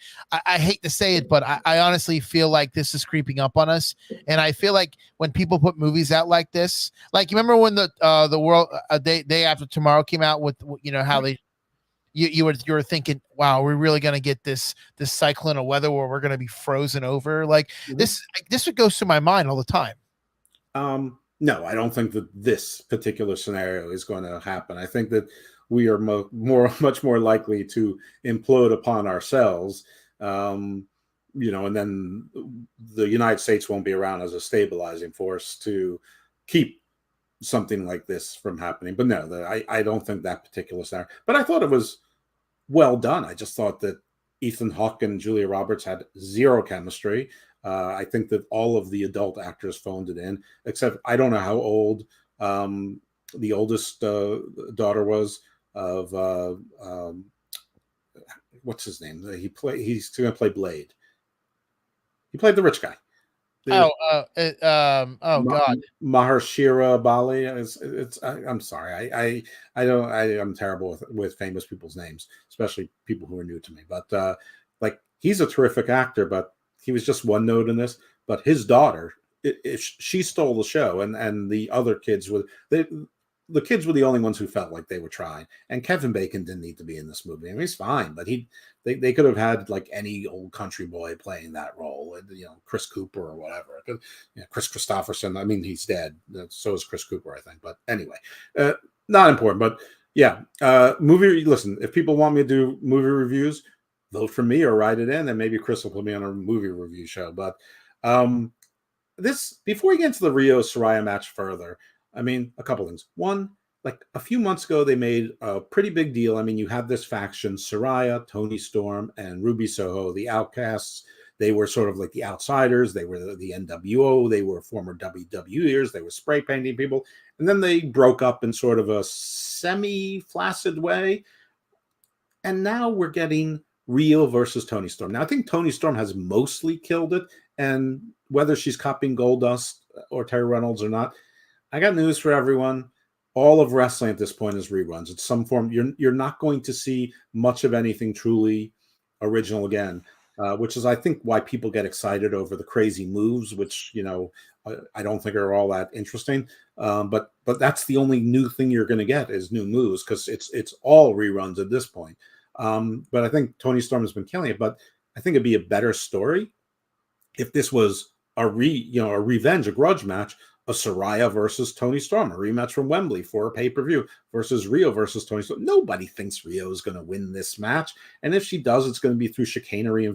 hate to say it, but I honestly feel like this is creeping up on us. And I feel like when people put movies out like this, like, you remember when the world Day After Tomorrow came out with, how they, you were thinking, wow, we're really going to get this cyclone of weather where we're going to be frozen over. Like, this would go through my mind all the time. No, I don't think that this particular scenario is going to happen. I think that we are much more likely to implode upon ourselves, and then the United States won't be around as a stabilizing force to keep something like this from happening. But no, I don't think that particular scenario. But I thought it was well done. I just thought that Ethan Hawke and Julia Roberts had zero chemistry. I think that all of the adult actors phoned it in, except I don't know how old the oldest daughter was of what's his name? He's going to play Blade. He played the rich guy. God, Maharshira Bali. I'm sorry. I'm terrible with famous people's names, especially people who are new to me. But like, he's a terrific actor, but he was just one note in this. But his daughter, she stole the show, and the other kids were the kids were the only ones who felt like they were trying. And Kevin Bacon didn't need to be in this movie. I mean, he's fine, but they could have had like any old country boy playing that role, Chris Cooper or whatever. Chris Christopherson. I mean, he's dead. So is Chris Cooper, I think. But anyway, not important. But yeah, movie. Listen, if people want me to do movie reviews, vote for me or write it in, and maybe Chris will put me on a movie review show. But before we get into the Rio Saraya match further, I mean, a couple things. One, like a few months ago, they made a pretty big deal. I mean, you had this faction, Saraya, Tony Storm, and Ruby Soho, the Outcasts. They were sort of like the outsiders. They were the NWO. They were former WWEers. They were spray painting people. And then they broke up in sort of a semi-flaccid way. And now we're getting Rio versus Tony Storm. Now, I think Tony Storm has mostly killed it. And whether she's copying Goldust or Terry Reynolds or not, I got news for everyone. All of wrestling at this point is reruns. It's some form. You're not going to see much of anything truly original again, which is, I think, why people get excited over the crazy moves, which I don't think are all that interesting. But that's the only new thing you're going to get is new moves, because it's all reruns at this point. But I think Tony Storm has been killing it. But I think it'd be a better story if this was a revenge, a grudge match. A Saraya versus Tony Storm, a rematch from Wembley for a pay-per-view versus Rio versus Tony Storm. Nobody thinks Rio is going to win this match. And if she does, it's going to be through chicanery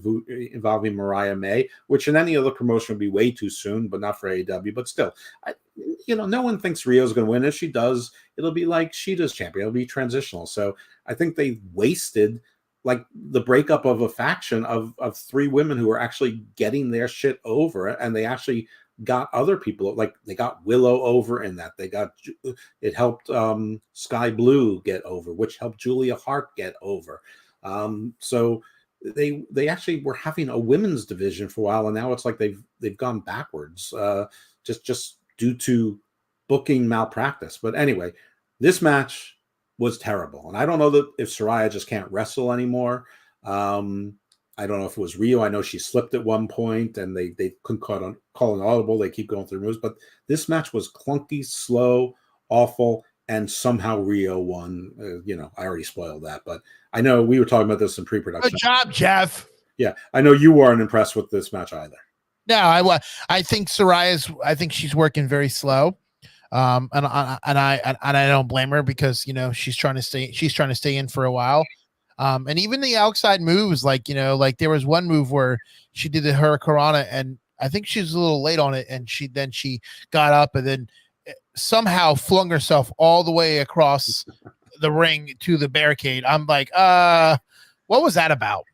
involving Mariah May, which in any other promotion would be way too soon, but not for AEW. But still, no one thinks Rio is going to win. If she does, it'll be like Sheeta's champion. It'll be transitional. So I think they wasted like the breakup of a faction of three women who are actually getting their shit over, and they actually got other people, like they got Willow over in that. It helped Sky Blue get over, which helped Julia Hart get over. So they actually were having a women's division for a while, and now it's like they've gone backwards, just due to booking malpractice. But anyway, this match was terrible, and I don't know that if Saraya just can't wrestle anymore. I don't know if it was Rio. I know she slipped at one point, and they couldn't call an audible. They keep going through moves, but this match was clunky, slow, awful, and somehow Rio won. I already spoiled that, but I know we were talking about this in pre-production. Good job, Jeff. Yeah, I know you weren't impressed with this match either. No, I think Saraya's. I think she's working very slow, and I don't blame her, because she's trying to stay in for a while. And even the outside moves, like there was one move where she did the Hurricanrana, and I think she was a little late on it, and she got up and then somehow flung herself all the way across the ring to the barricade. I'm like, what was that about?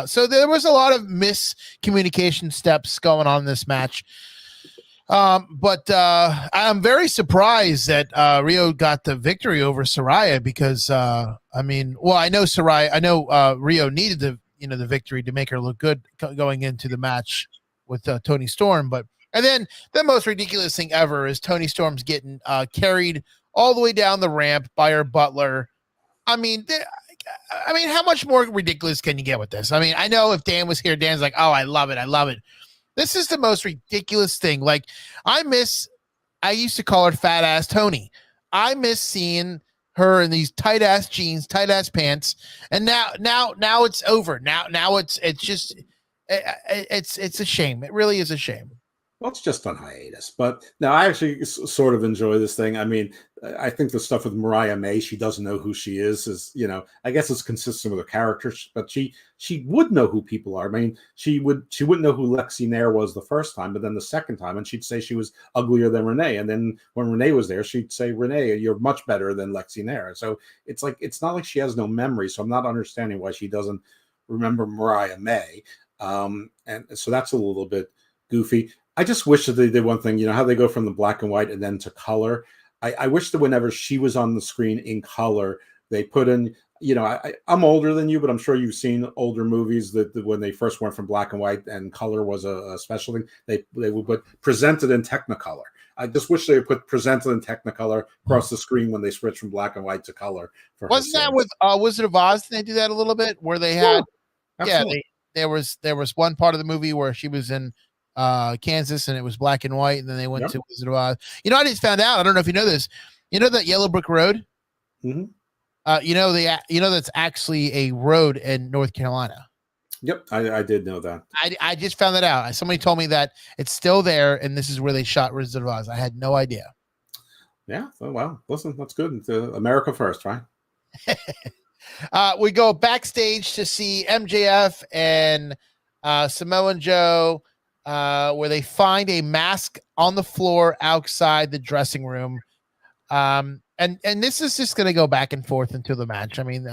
So there was a lot of miscommunication steps going on in this match. But I'm very surprised that Rio got the victory over Saraya, because I know Rio needed the victory to make her look good going into the match with Tony Storm. And then the most ridiculous thing ever is Tony Storm's getting carried all the way down the ramp by her butler. I mean, how much more ridiculous can you get with this? I mean, I know if Dan was here, Dan's like, oh, I love it. This is the most ridiculous thing. Like, I used to call her Fat Ass Tony. I miss seeing her in these tight ass jeans, tight ass pants. And now it's over. Now it's a shame. It really is a shame. Well, it's just on hiatus. But no, I actually sort of enjoy this thing. I mean, I think the stuff with Mariah May, she doesn't know who she is, I guess it's consistent with her character, but she would know who people are. I mean, she wouldn't know who Lexi Nair was the first time, but then the second time, and she'd say she was uglier than Renee. And then when Renee was there, she'd say, Renee, you're much better than Lexi Nair. So it's not like she has no memory. So I'm not understanding why she doesn't remember Mariah May. And so that's a little bit goofy. I just wish that they did one thing, how they go from the black and white and then to color. I wish that whenever she was on the screen in color, they put in, I'm older than you, but I'm sure you've seen older movies that when they first went from black and white and color was a special thing, they would put presented in Technicolor. I just wish they would put presented in Technicolor across the screen when they switched from black and white to color. Wasn't that with Wizard of Oz? Did they do that a little bit where they had, there was one part of the movie where she was in Kansas and it was black and white, and then they went to Wizard of Oz. I just found out, I don't know if you know this, that Yellow Brick Road, mm-hmm. That's actually a road in North Carolina. Yep, I did know that. I just found that out. Somebody told me that it's still there, and this is where they shot Wizard of Oz. I had no idea. Yeah, well, listen, that's good. It's America first, right? We go backstage to see MJF and Samoa Joe, where they find a mask on the floor outside the dressing room. And this is just going to go back and forth until the match. I mean,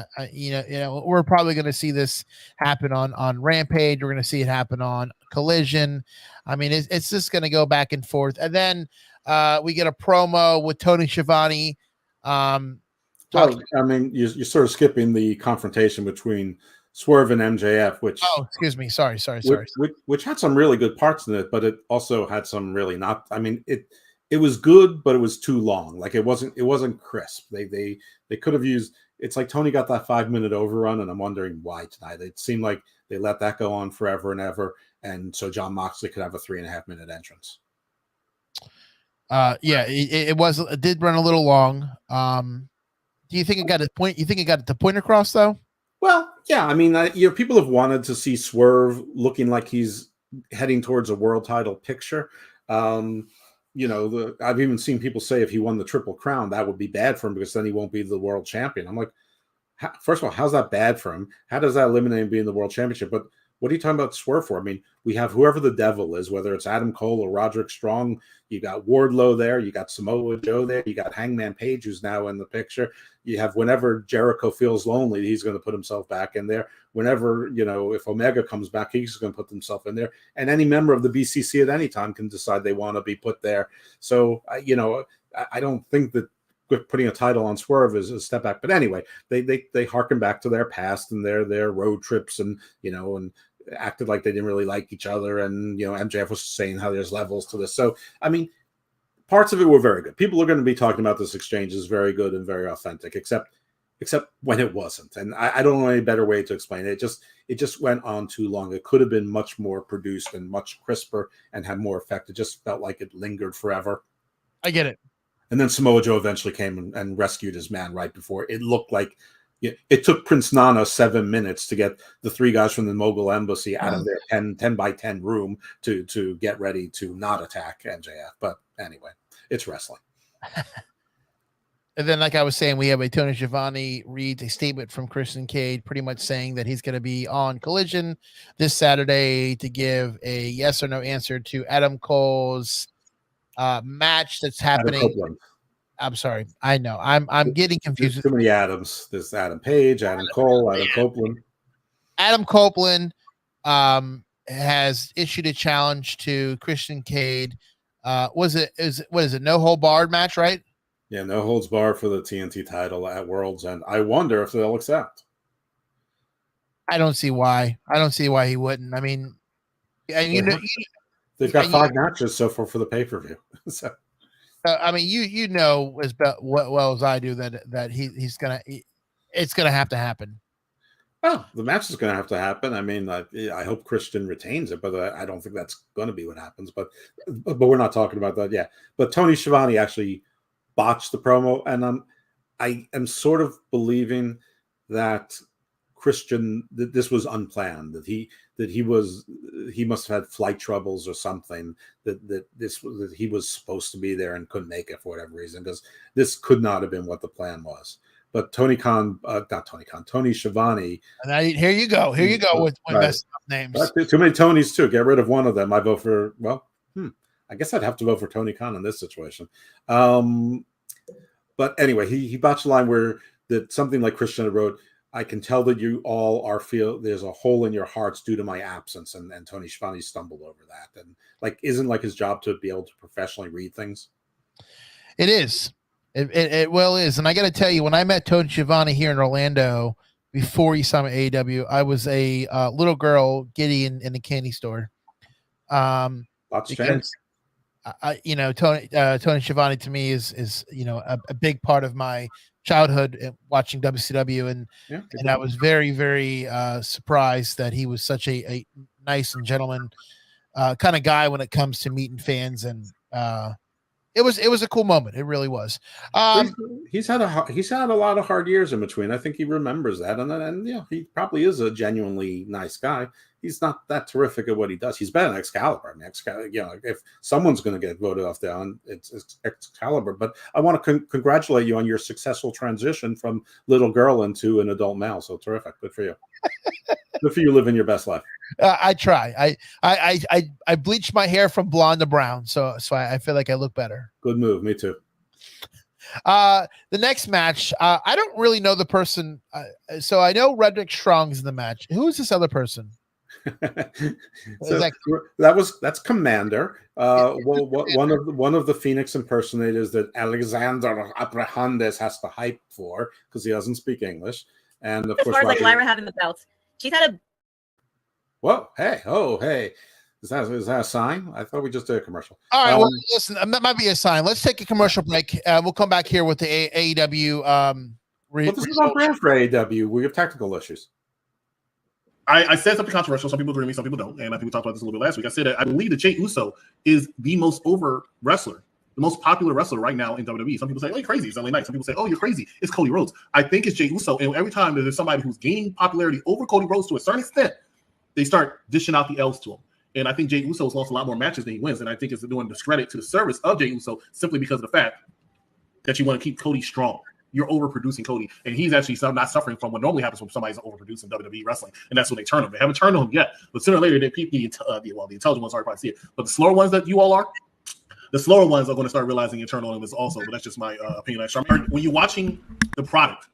we're probably going to see this happen on Rampage. We're going to see it happen on Collision. I mean, it's just going to go back and forth. And then we get a promo with Tony Schiavone. Well, I mean, you're sort of skipping the confrontation between Swerve and MJF, which excuse me, sorry, which had some really good parts in it, but it also had some really not. I mean, it was good, but it was too long. Like it wasn't crisp. They could have used. It's like Tony got that 5-minute overrun, and I'm wondering why tonight. It seemed like they let that go on forever and ever, and so Jon Moxley could have a 3.5-minute entrance. It did run a little long. Do you think it got a point? You think it got the point across though? Well, yeah. I mean, people have wanted to see Swerve looking like he's heading towards a world title picture. I've even seen people say if he won the Triple Crown, that would be bad for him because then he won't be the world champion. I'm like, first of all, how's that bad for him? How does that eliminate him being the world championship? But what are you talking about Swerve for? I mean, we have whoever the devil is, whether it's Adam Cole or Roderick Strong. You got Wardlow there. You got Samoa Joe there. You got Hangman Page, who's now in the picture. You have whenever Jericho feels lonely, he's going to put himself back in there. Whenever, if Omega comes back, he's going to put himself in there. And any member of the BCC at any time can decide they want to be put there. So, I don't think that putting a title on Swerve is a step back. But anyway, they harken back to their past and their road trips and acted like they didn't really like each other. And, MJF was saying how there's levels to this. So, I mean, parts of it were very good. People are going to be talking about this exchange as very good and very authentic, except when it wasn't. And I don't know any better way to explain it. It just went on too long. It could have been much more produced and much crisper and had more effect. It just felt like it lingered forever. I get it. And then Samoa Joe eventually came and rescued his man right before. It looked like it took Prince Nana 7 minutes to get the 3 guys from the Mogul Embassy out of their 10 by 10 room to get ready to not attack MJF. But anyway, it's wrestling. And then, like I was saying, we have a Tony Schiavone reads a statement from Christian Cage pretty much saying that he's going to be on Collision this Saturday to give a yes or no answer to Adam Cole's match that's happening. I'm sorry. I know. I'm getting confused. There's too many Adams. There's Adam Page, Adam Cole, Adam Copeland. Adam Copeland has issued a challenge to Christian Cage. What is it? No hold barred match, right? Yeah, no holds barred for the TNT title at Worlds, and I wonder if they'll accept. I don't see why. He wouldn't. I mean, and they've got 5 matches so far for the pay-per-view. So. I mean, you know as well as I do that it's gonna have to happen. Oh, the match is gonna have to happen. I mean, I hope Christian retains it, but I don't think that's going to be what happens. But we're not talking about that yet. But Tony Schiavone actually botched the promo, and I am sort of believing that Christian, that this was unplanned, that he must have had flight troubles or something, that he was supposed to be there and couldn't make it for whatever reason, because this could not have been what the plan was. But Tony Schiavone. And here you go with messing up names. Too many Tonys too. Get rid of one of them. I vote for, I guess I'd have to vote for Tony Khan in this situation. But anyway, he botched a line where that something like Christian wrote, "I can tell that you all there's a hole in your hearts due to my absence," and Tony Schiavone stumbled over that. And isn't his job to be able to professionally read things? It is. It well is. And I got to tell you, when I met Tony Schiavone here in Orlando before he signed with AEW, I was a little girl giddy in the candy store. Lots changed. Tony Schiavone to me is a big part of my childhood watching WCW, and I was very, very surprised that he was such a nice and gentleman kind of guy when it comes to meeting fans, and it was a cool moment. It really was. He's had a lot of hard years in between. I think he remembers that, and he probably is a genuinely nice guy. He's not that terrific at what he does. He's better than Excalibur. I mean, Excalibur, if someone's going to get voted off down, it's Excalibur. But I want to congratulate you on your successful transition from little girl into an adult male. So terrific. Good for you. Good for you living your best life. I try. I bleached my hair from blonde to brown, so I feel like I look better. Good move. Me too. The next match, I don't really know the person, so I know Roderick Strong's in the match. Who is this other person? So that's Commander. One of the Phoenix impersonators that Alexander Abrahandes has to hype for because he doesn't speak English. And of course, like Lyra having the belt. She's had a. Whoa! Hey! Is that a sign? I thought we just did a commercial. All right. Well, listen, that might be a sign. Let's take a commercial break. We'll come back here with the AEW. This is not brand for AEW. We have technical issues. I said something controversial. Some people agree with me, some people don't. And I think we talked about this a little bit last week. I said that I believe that Jey Uso is the most over wrestler, the most popular wrestler right now in WWE. Some people say, "Oh, you're crazy. It's LA Knight." Some people say, "Oh, you're crazy. It's Cody Rhodes." I think it's Jey Uso. And every time there's somebody who's gaining popularity over Cody Rhodes to a certain extent, they start dishing out the L's to him. And I think Jey Uso has lost a lot more matches than he wins. And I think it's doing discredit to the service of Jey Uso simply because of the fact that you want to keep Cody strong. You're overproducing Cody, and he's actually not suffering from what normally happens when somebody's overproducing WWE wrestling, and that's when they turn him. They haven't turned on him yet, but sooner or later, the intelligent ones are probably see it. But the slower ones that you all are, the slower ones are going to start realizing you turn on them as also. But that's just my opinion. When you're watching the product,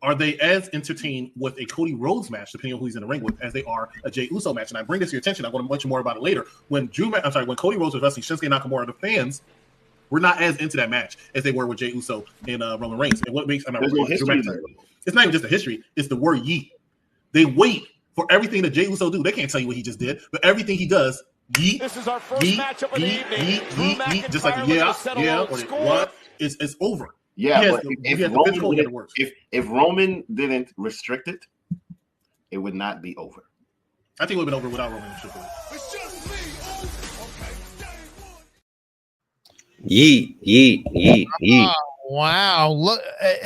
are they as entertained with a Cody Rhodes match, depending on who he's in the ring with, as they are a Jey Uso match? And I bring this to your attention. I'm going to mention more about it later. When Cody Rhodes was wrestling Shinsuke Nakamura, the fans were not as into that match as they were with Jey Uso and Roman Reigns. And what makes it's not even just the history; it's the word "yeet." They wait for everything that Jey Uso do. They can't tell you what he just did, but everything he does, yeet. This is our first matchup of the evening. Yeet, just like yeah, or what? It's over. Yeah, but if Roman didn't restrict it, it would not be over. I think it would have been over without Roman restricting it. Yeet. Oh, wow. Look,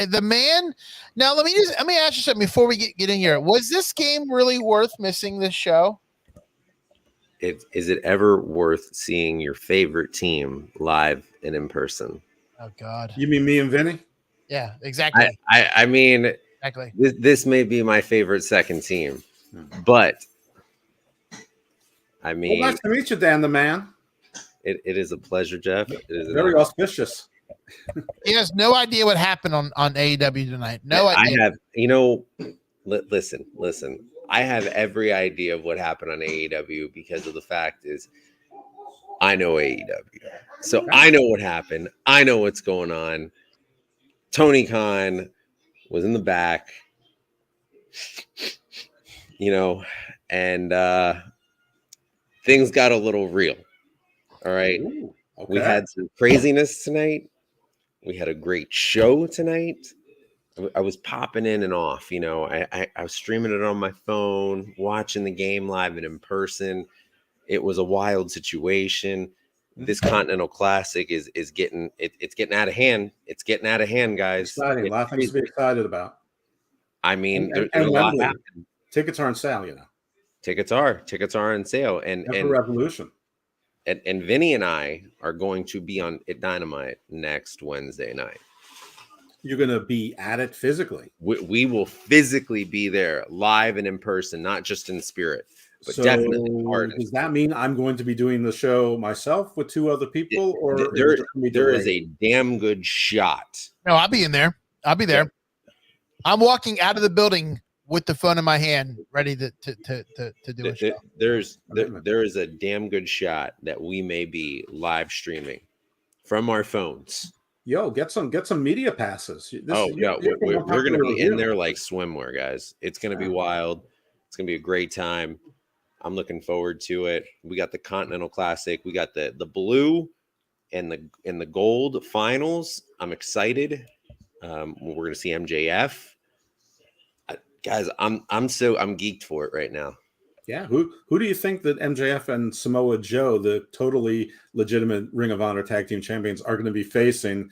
the man. Now, let me ask you something before we get in here. Was this game really worth missing this show? Is it ever worth seeing your favorite team live and in person? Oh, God. You mean me and Vinny? Yeah, exactly. I mean, exactly. This may be my favorite second team, but I mean, well, nice to meet you, Dan the man. It is a pleasure, Jeff. It is very auspicious. He has no idea what happened on AEW tonight. No idea. I have, listen. I have every idea of what happened on AEW because of the fact is I know AEW. So I know what happened. I know what's going on. Tony Khan was in the back, and things got a little real. All right. Ooh, okay. We had some craziness tonight. We had a great show tonight. I was popping in and off. I was streaming it on my phone, watching the game live and in person. It was a wild situation. This Continental Classic is getting out of hand. It's getting out of hand, guys. Exciting. A lot of things to be excited about. I mean, there's a lot happening. Tickets are on sale, you know. Tickets are on sale, and Revolution. And Vinny and I are going to be on at Dynamite next Wednesday night. You're going to be at it physically. We will physically be there, live and in person, not just in spirit, but so definitely hard. Does that mean I'm going to be doing the show myself with 2 other people, or there is a damn good shot? No, I'll be in there. I'll be there. Yeah. I'm walking out of the building with the phone in my hand, ready to do a show. There is a damn good shot that we may be live streaming from our phones. Yo, get some media passes. We're going to be in there like swimwear, guys. It's going to be wild. It's going to be a great time. I'm looking forward to it. We got the Continental Classic. We got the blue and the gold finals. I'm excited. We're going to see MJF. Guys, I'm geeked for it right now. Yeah, who do you think that MJF and Samoa Joe, the totally legitimate Ring of Honor Tag Team Champions, are going to be facing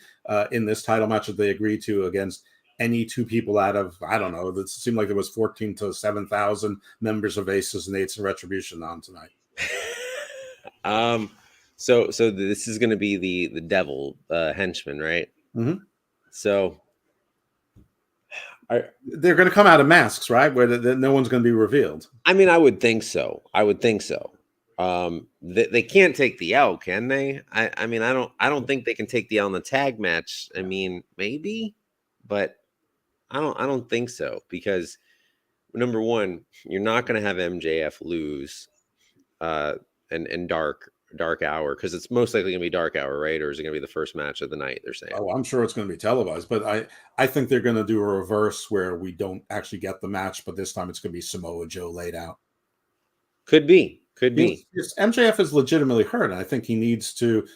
in this title match that they agreed to against any 2 people out of, I don't know, it seemed like there was 14 to 7,000 members of Aces and Eights and Retribution on tonight. So this is going to be the Devil henchman, right? Mm-hmm. So. They're going to come out of masks, right? Where no one's going to be revealed. I mean, I would think so. They can't take the L, can they? I mean, I don't think they can take the L in the tag match. I mean, maybe, but I don't think so, because number one, you're not going to have MJF lose, and dark hour, because it's most likely going to be dark hour, right? Or is it going to be the first match of the night, they're saying? Oh, I'm sure it's going to be televised, but I think they're going to do a reverse where we don't actually get the match, but this time it's going to be Samoa Joe laid out. Could be. MJF is legitimately hurt, and I think he needs to.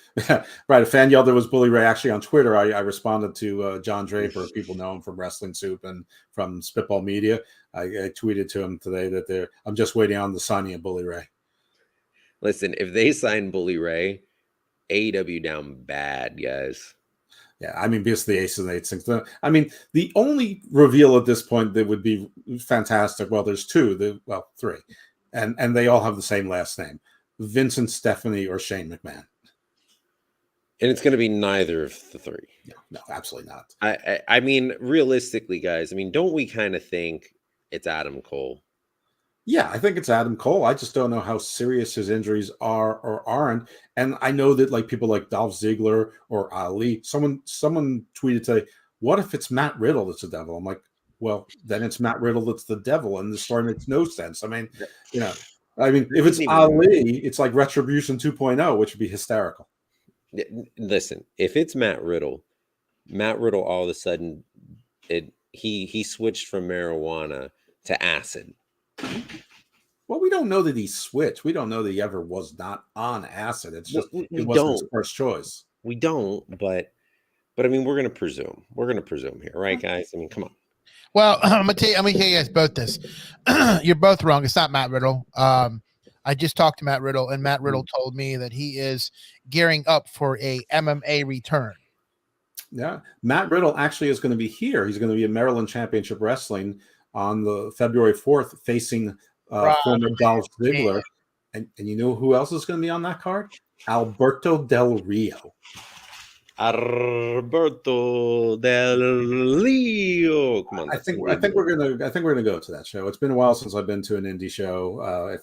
Right, a fan yelled there was Bully Ray. Actually, on Twitter, I responded to John Draper. People know him from Wrestling Soup and from Spitball Media. I tweeted to him today that I'm just waiting on the signing of Bully Ray. Listen, if they sign Bully Ray, AEW down bad, guys. Yeah, I mean, because the Aces and Eights things. I mean, the only reveal at this point that would be fantastic. Well, there's 3, and they all have the same last name: Vincent, Stephanie, or Shane McMahon. And it's going to be neither of the 3. No, absolutely not. I mean, realistically, guys. I mean, don't we kind of think it's Adam Cole? Yeah, I think it's Adam Cole. I just don't know how serious his injuries are or aren't. And I know that like people like Dolph Ziggler or Ali, someone tweeted today, what if it's Matt Riddle that's the devil? I'm like, well, then it's Matt Riddle that's the devil, and the story makes no sense. I mean, if it's Ali, it's like Retribution 2.0, which would be hysterical. Listen, if it's Matt Riddle all of a sudden he switched from marijuana to acid. Well, we don't know that he switched. We don't know that he ever was not on acid. It's just it wasn't his first choice. We don't, but I mean, we're going to presume. We're going to presume here, right, guys? I mean, come on. Well, I'm gonna tell you guys both this. You're both wrong. It's not Matt Riddle. I just talked to Matt Riddle, and Matt Riddle told me that he is gearing up for a MMA return. Yeah, Matt Riddle actually is going to be here. He's going to be in Maryland Championship Wrestling on the February 4th, facing former Dolph Ziggler. And you know who else is going to be on that card? Alberto Del Rio. Alberto Del Rio. Come on. I think we're gonna go to that show. It's been a while since I've been to an indie show.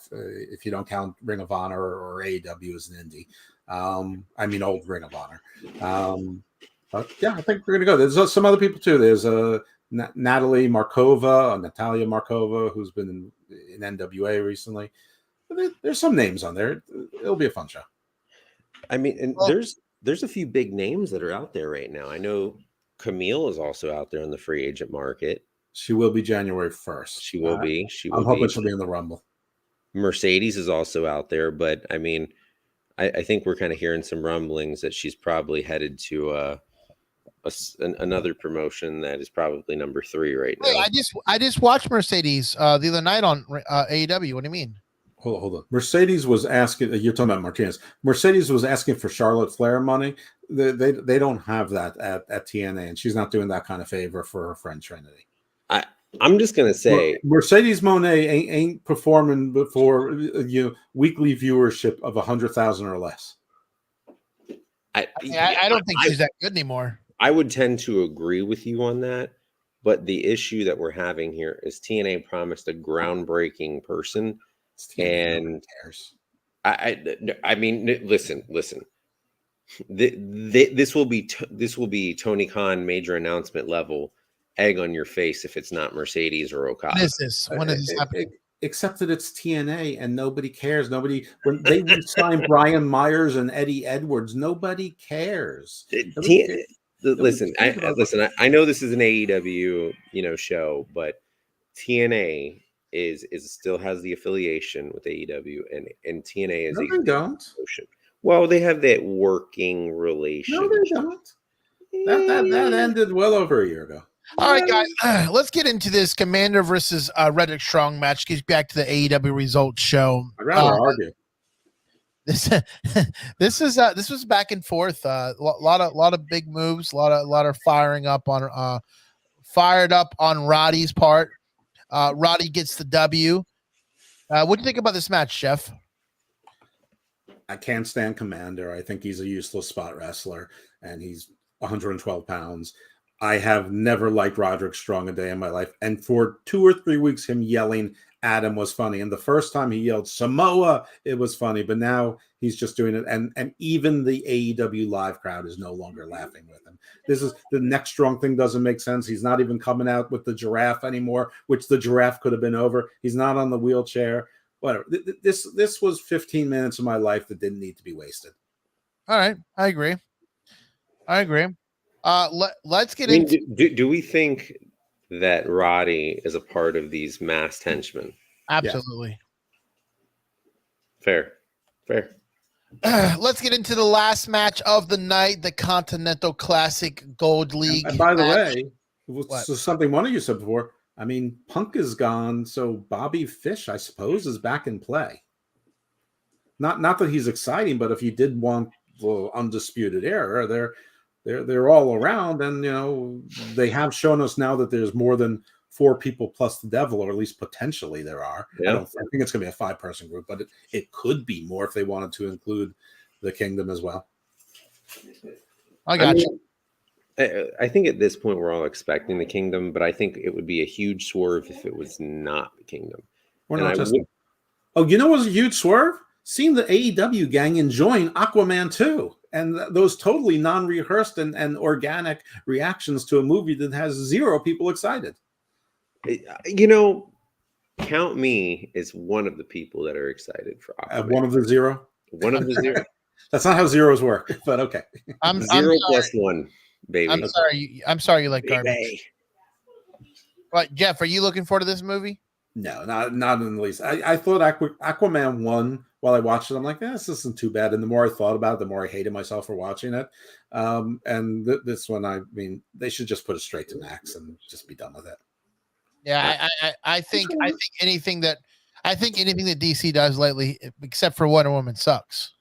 If you don't count Ring of Honor or AEW as an indie, I mean old Ring of Honor. But yeah, I think we're gonna go. There's some other people too. There's Natalia Markova, who's been in NWA recently. There's some names on there. It'll be a fun show. I mean, and there's a few big names that are out there right now. I know Camille is also out there in the free agent market. She will be January 1st. She will be. I'm hoping she'll be in the Rumble. Mercedes is also out there, but I mean, I think we're kind of hearing some rumblings that she's probably headed to another promotion that is probably number 3 right now. Hey, I just watched Mercedes the other night on AEW. What do you mean? Hold on. Mercedes was asking. You're talking about Martinez. Mercedes was asking for Charlotte Flair money. They don't have that at TNA, and she's not doing that kind of favor for her friend Trinity. I'm just gonna say Mercedes Moné ain't performing before weekly viewership of 100,000 or less. I don't think she's that good anymore. I would tend to agree with you on that, but the issue that we're having here is TNA promised a groundbreaking person, and I mean, listen. This will be Tony Khan major announcement level egg on your face if it's not Mercedes or Okada. When is this? When is this happening? Except that it's TNA and nobody cares. When they signed Brian Myers and Eddie Edwards, nobody cares. Listen, I know this is an AEW, show, but TNA is still has the affiliation with AEW, and TNA is no, they don't. Promotion. Well, they have that working relationship. No, they don't. That ended well over a year ago. All right, guys, let's get into this Commander versus Reddick Strong match. Get back to the AEW results show. I'd rather argue. This was back and forth. Lot of big moves. A lot of fired up on Roddy's part. Roddy gets the W. What do you think about this match, Jeff? I can't stand Commander. I think he's a useless spot wrestler, and he's 112 pounds. I have never liked Roderick Strong a day in my life. And for 2 or 3 weeks, him yelling at him was funny. And the first time he yelled Samoa, it was funny. But now he's just doing it. And even the AEW live crowd is no longer laughing with him. This is the next Strong thing doesn't make sense. He's not even coming out with the giraffe anymore, which the giraffe could have been over. He's not on the wheelchair. Whatever. This was 15 minutes of my life that didn't need to be wasted. All right. I agree. Let's get into. Do we think that Roddy is a part of these masked henchmen? Absolutely. Fair. Let's get into the last match of the night, the Continental Classic Gold League. And by the way, so something one of you said before. I mean, Punk is gone, so Bobby Fish, I suppose, is back in play. Not that he's exciting, but if you did want the Undisputed Era, they're all around, and they have shown us now that there's more than 4 people plus the Devil, or at least potentially there are. Yeah. I think it's going to be a 5-person group, but it could be more if they wanted to include the Kingdom as well. I got you. I think at this point we're all expecting the Kingdom, but I think it would be a huge swerve if it was not the Kingdom. You know what was a huge swerve? Seeing the AEW gang enjoying Aquaman 2. And those totally non-rehearsed and organic reactions to a movie that has 0 people excited. Count me as one of the people that are excited for Aquaman. One of the 0? One of the 0. That's not how zeros work, but okay. 0 plus 1, baby. I'm sorry you like garbage. What, Jeff, are you looking forward to this movie? No, not in the least. I thought Aquaman 1 while I watched it. I'm like, this isn't too bad. And the more I thought about it, the more I hated myself for watching it. And this one, I mean, they should just put it straight to Max and just be done with it. Yeah, I think anything that DC does lately, except for Wonder Woman, sucks.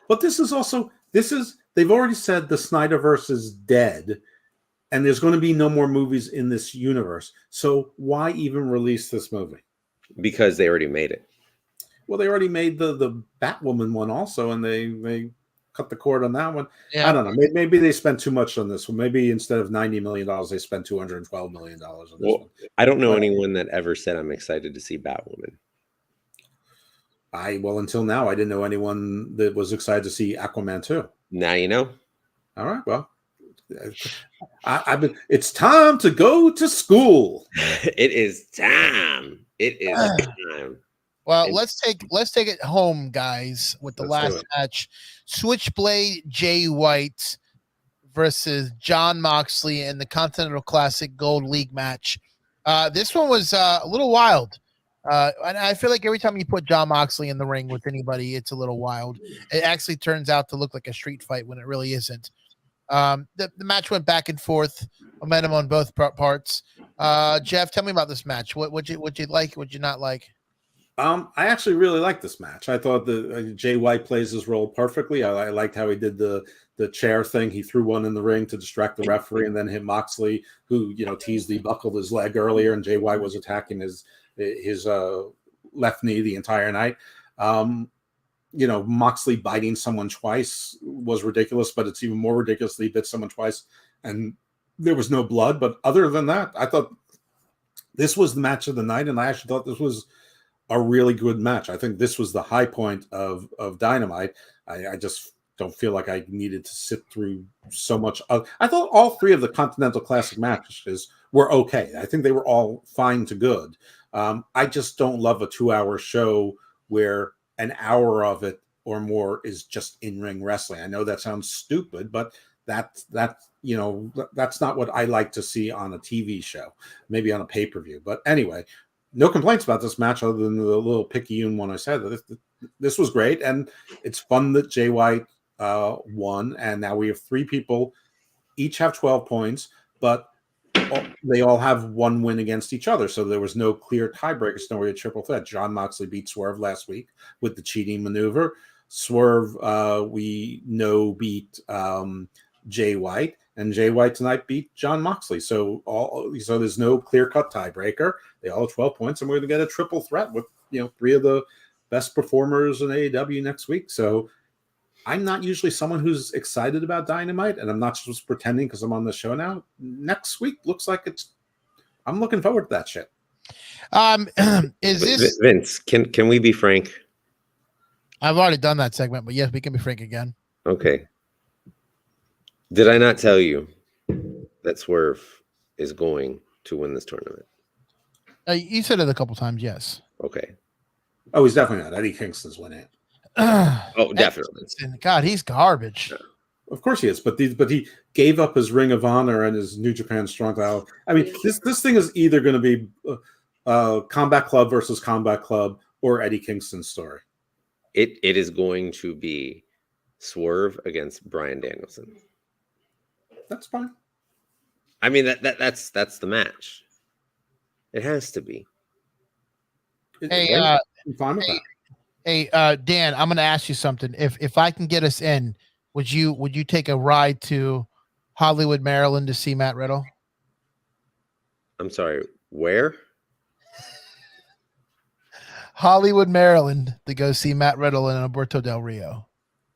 But they've already said the Snyderverse is dead. And there's going to be no more movies in this universe. So why even release this movie? Because they already made it. Well, they already made the Batwoman one also, and they cut the cord on that one. Yeah. I don't know. Maybe they spent too much on this one. Maybe instead of $90 million, they spent $212 million on this one. I don't know anyone that ever said I'm excited to see Batwoman. Until now, I didn't know anyone that was excited to see Aquaman 2. Now you know. All right. Well, it's time to go to school. It is time. It is time. Well, let's take it home, guys, with the last match. Switchblade Jay White versus Jon Moxley in the Continental Classic Gold League match. This one was a little wild. And I feel like every time you put Jon Moxley in the ring with anybody, it's a little wild. It actually turns out to look like a street fight when it really isn't. The match went back and forth, momentum on both parts. Jeff, tell me about this match. What you like? What you not like? I actually really liked this match. I thought Jay White plays his role perfectly. I liked how he did the the chair thing. He threw one in the ring to distract the referee, and then hit Moxley, who teased he buckled his leg earlier, and Jay White was attacking his left knee the entire night. Moxley biting someone twice was ridiculous, but it's even more ridiculous that he bit someone twice and there was no blood. But other than that, I thought this was the match of the night, and I actually thought this was a really good match. I think this was the high point of Dynamite. I just don't feel like I needed to sit through so much. I thought all three of the Continental Classic matches were okay. I think they were all fine to good. I just don't love a 2-hour show where an hour of it or more is just in-ring wrestling. I know that sounds stupid, but that's not what I like to see on a TV show, maybe on a pay-per-view. But anyway, no complaints about this match other than the little picayune one I said. This was great, and it's fun that Jay White won, and now we have 3 people, each have 12 points, but they all have one win against each other, so there was no clear tiebreakers, no way a triple threat. John Moxley beat Swerve last week with the cheating maneuver. Swerve, we know, beat Jay White, and Jay White tonight beat John Moxley. So there's no clear-cut tiebreaker. They all have 12 points, and we're going to get a triple threat with 3 of the best performers in AEW next week. So I'm not usually someone who's excited about Dynamite, and I'm not just pretending because I'm on the show now. Next week looks like I'm looking forward to that shit. Is this Vince? Can we be frank? I've already done that segment, but yes, we can be frank again. Okay. Did I not tell you that Swerve is going to win this tournament? You said it a couple times, yes. Okay. Oh, he's definitely not. Eddie Kingston's winning. Oh, definitely. God, he's garbage. Of course he is, but he gave up his Ring of Honor and his New Japan Strong Style. I mean, this thing is either going to be Combat Club versus Combat Club or Eddie Kingston's story. It is going to be Swerve against Bryan Danielson. That's fine. I mean that's the match. It has to be. Hey, I'm fine with that. Hey, Dan, I'm going to ask you something. If I can get us in, would you take a ride to Hollywood, Maryland to see Matt Riddle? I'm sorry, where? Hollywood, Maryland to go see Matt Riddle and Alberto Del Rio.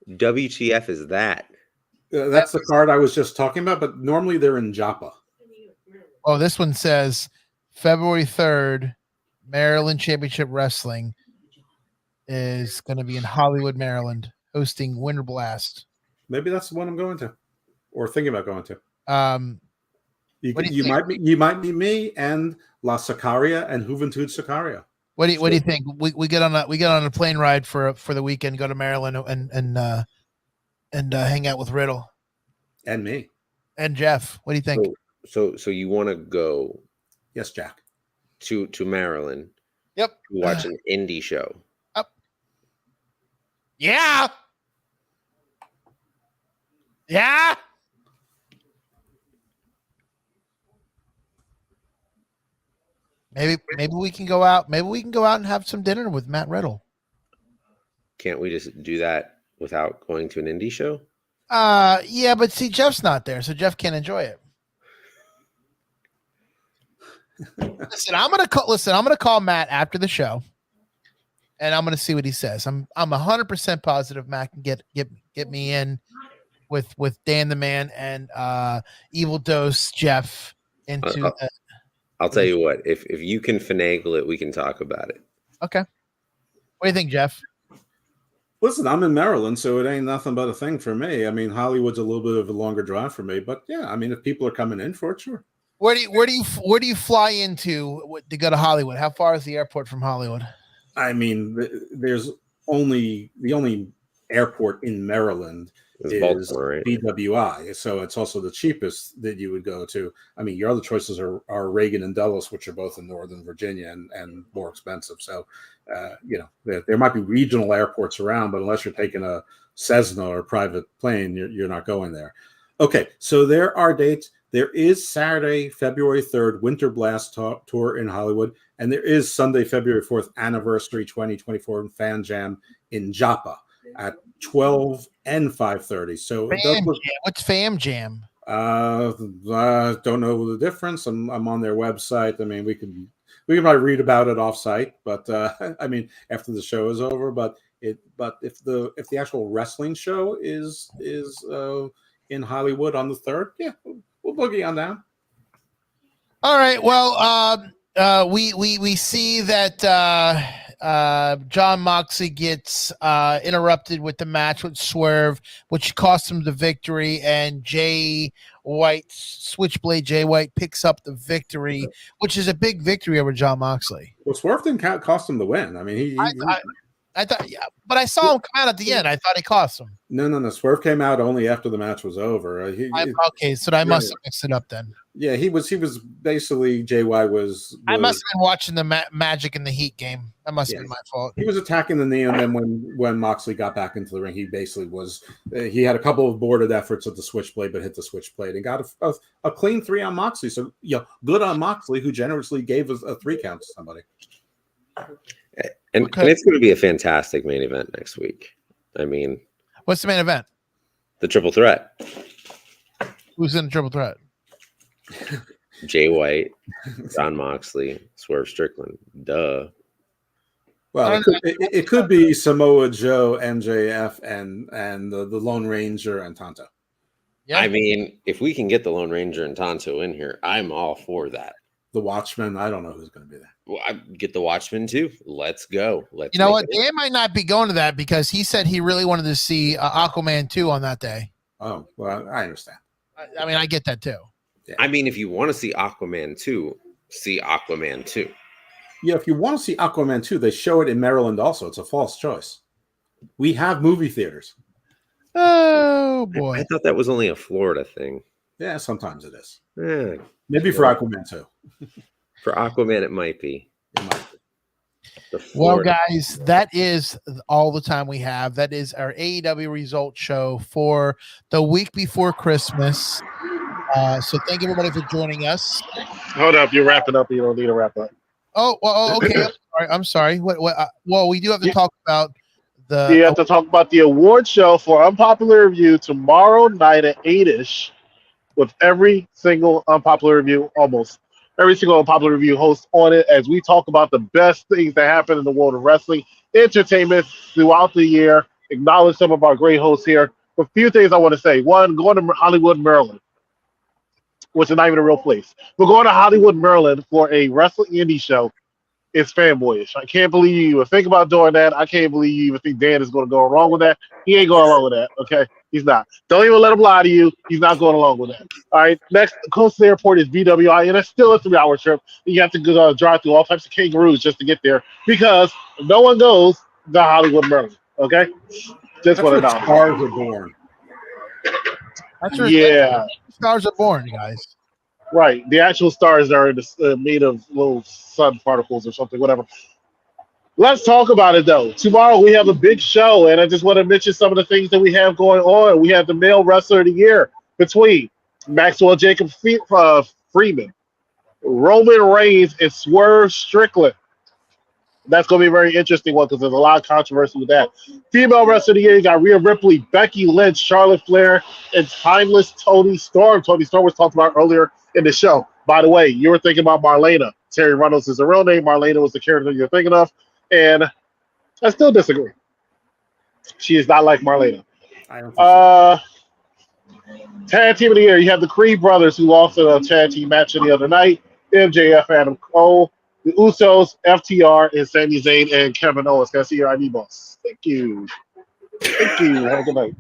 WTF is that? That's the card I was just talking about, but normally they're in Joppa. Oh, this one says February 3rd, Maryland Championship Wrestling is going to be in Hollywood, Maryland, hosting Winter Blast. Maybe that's the one I'm going to, or thinking about going to. You might be me and La Sicaria and Juventud Sicaria. What do you think? We get on a plane ride for the weekend, go to Maryland and hang out with Riddle and me and Jeff. What do you think? So you want to go? Yes, Jack. To Maryland. Yep. To watch an indie show. Yeah. Yeah. Maybe we can go out. Maybe we can go out and have some dinner with Matt Riddle. Can't we just do that without going to an indie show? Yeah, but see, Jeff's not there, so Jeff can't enjoy it. Listen, I'm gonna call Matt after the show, and I'm gonna see what he says. I'm 100% positive Matt can get me in with Dan the Man and Evil Dose Jeff into. I'll tell you what. If you can finagle it, we can talk about it. Okay. What do you think, Jeff? Listen, I'm in Maryland, so it ain't nothing but a thing for me. I mean, Hollywood's a little bit of a longer drive for me, but yeah, I mean, if people are coming in for it, sure. Where do you fly into to go to Hollywood? How far is the airport from Hollywood? I mean, the only airport in Maryland is Baltimore, right? BWI, so it's also the cheapest that you would go to. I mean, your other choices are Reagan and Dulles, which are both in Northern Virginia and more expensive. So, there might be regional airports around, but unless you're taking a Cessna or a private plane, you're not going there. Okay, so there are dates. There is Saturday, February 3rd, Winter Blast Tour in Hollywood, and there is Sunday, February 4th, Anniversary 2024 Fan Jam in Joppa. at 12 and 5:30. So it does look. What's Fam Jam? Don't know the difference. I'm on their website. I mean, we can probably read about it off-site, but I mean, after the show is over. But if the actual wrestling show is in Hollywood on the 3rd, yeah, we'll boogie on down. All right. Well, we see that John Moxley gets interrupted with the match with Swerve, which cost him the victory, and Switchblade Jay White picks up the victory, which is a big victory over John Moxley. Well, Swerve didn't cost him the win. I mean, I thought, yeah, but I saw him come out at the end. I thought he cost him. No. Swerve came out only after the match was over. Okay, so I must have mixed it up then. Yeah, he was basically JY was. I must have been watching the Magic and the Heat game. That must have been my fault. He was attacking the knee, and then when Moxley got back into the ring, he basically was. He had a couple of boarded efforts at the Switchblade, but hit the Switchblade and got a clean 3 on Moxley. So good on Moxley, who generously gave us a 3 count to somebody. And it's going to be a fantastic main event next week. I mean, what's the main event? The triple threat. Who's in the triple threat? Jay White, John Moxley, Swerve Strickland. Duh. Well, it could be Samoa Joe, MJF, and the Lone Ranger and Tonto. Yeah. I mean, if we can get the Lone Ranger and Tonto in here, I'm all for that. The Watchman, I don't know who's going to be there. Well, I get the Watchman too. Let's go. You know what? Dan might not be going to that because he said he really wanted to see Aquaman 2 on that day. Oh, well, I understand. I mean, I get that too. Yeah. I mean, if you want to see Aquaman 2, see Aquaman 2. Yeah, if you want to see Aquaman 2, they show it in Maryland also. It's a false choice. We have movie theaters. Oh, boy. I thought that was only a Florida thing. Yeah, sometimes it is. Yeah. Maybe for Aquaman 2. For Aquaman, it might be. Well, guys, that is all the time we have. That is our AEW results show for the week before Christmas. So thank everybody for joining us. Hold up. You're wrapping up. You don't need to wrap up. Oh, well, okay. I'm sorry. What, well, we do have to talk about the... You have to talk about the award show for Unpopular Review tomorrow night at 8-ish with every single Unpopular Review, almost every single Unpopular Review host on it as we talk about the best things that happen in the world of wrestling, entertainment throughout the year, acknowledge some of our great hosts here. A few things I want to say. One, going to Hollywood, Maryland, which is not even a real place. We're going to Hollywood, Maryland for a wrestling indie show. It's fanboyish. I can't believe you even think about doing that. I can't believe you even think Dan is going to go along with that. He ain't going along with that, okay? He's not. Don't even let him lie to you. He's not going along with that. All right, next, close to the airport is BWI, and it's still a 3-hour trip. You have to go, drive through all types of kangaroos just to get there because no one goes to Hollywood, Maryland, okay? Just want to know. Stars are born. That's where stars are born, guys. Right. The actual stars are made of little sun particles or something, whatever. Let's talk about it, though. Tomorrow we have a big show, and I just want to mention some of the things that we have going on. We have the Male Wrestler of the Year between Maxwell Jacob Freeman, Roman Reigns, and Swerve Strickland. That's going to be a very interesting one because there's a lot of controversy with that. Female Wrestler of the Year, you got Rhea Ripley, Becky Lynch, Charlotte Flair, and Timeless Toni Storm. Toni Storm was talked about earlier in the show. By the way, you were thinking about Marlena. Terry Runnels is the real name. Marlena was the character you're thinking of. And I still disagree. She is not like Marlena. Tag Team of the Year, you have the Creed brothers who lost a tag team match the other night. MJF, Adam Cole, the Usos, FTR, and Sami Zayn, and Kevin Owens. Can I see your ID, boss? Thank you. Thank you. Have a good night.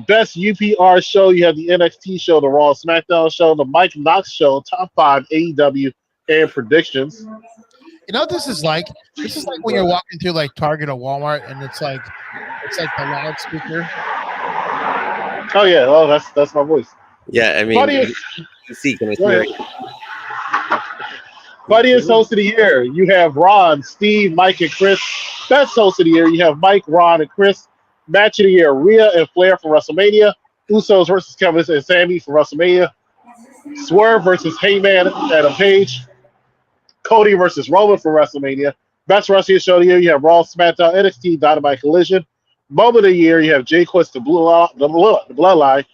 Best UPR show, you have the NXT show, the Raw SmackDown show, the Mike Knox show, top 5 AEW, and predictions. You know what this is like? This is like when you're walking through like Target or Walmart, and it's like the loudspeaker. Oh yeah, oh that's my voice. Yeah, I mean, Funniest host of the year, you have Ron, Steve, Mike, and Chris. Best host of the year, you have Mike, Ron, and Chris. Match of the year, Rhea and Flair for WrestleMania. Usos versus Kevin and Sami for WrestleMania. Swerve versus Heyman and Adam Page. Cody versus Roman for WrestleMania. Best Wrestling Show of the Year, you have Raw, SmackDown, NXT, Dynamite Collision. Moment of the Year, you have Jay Quist, the Bloodline.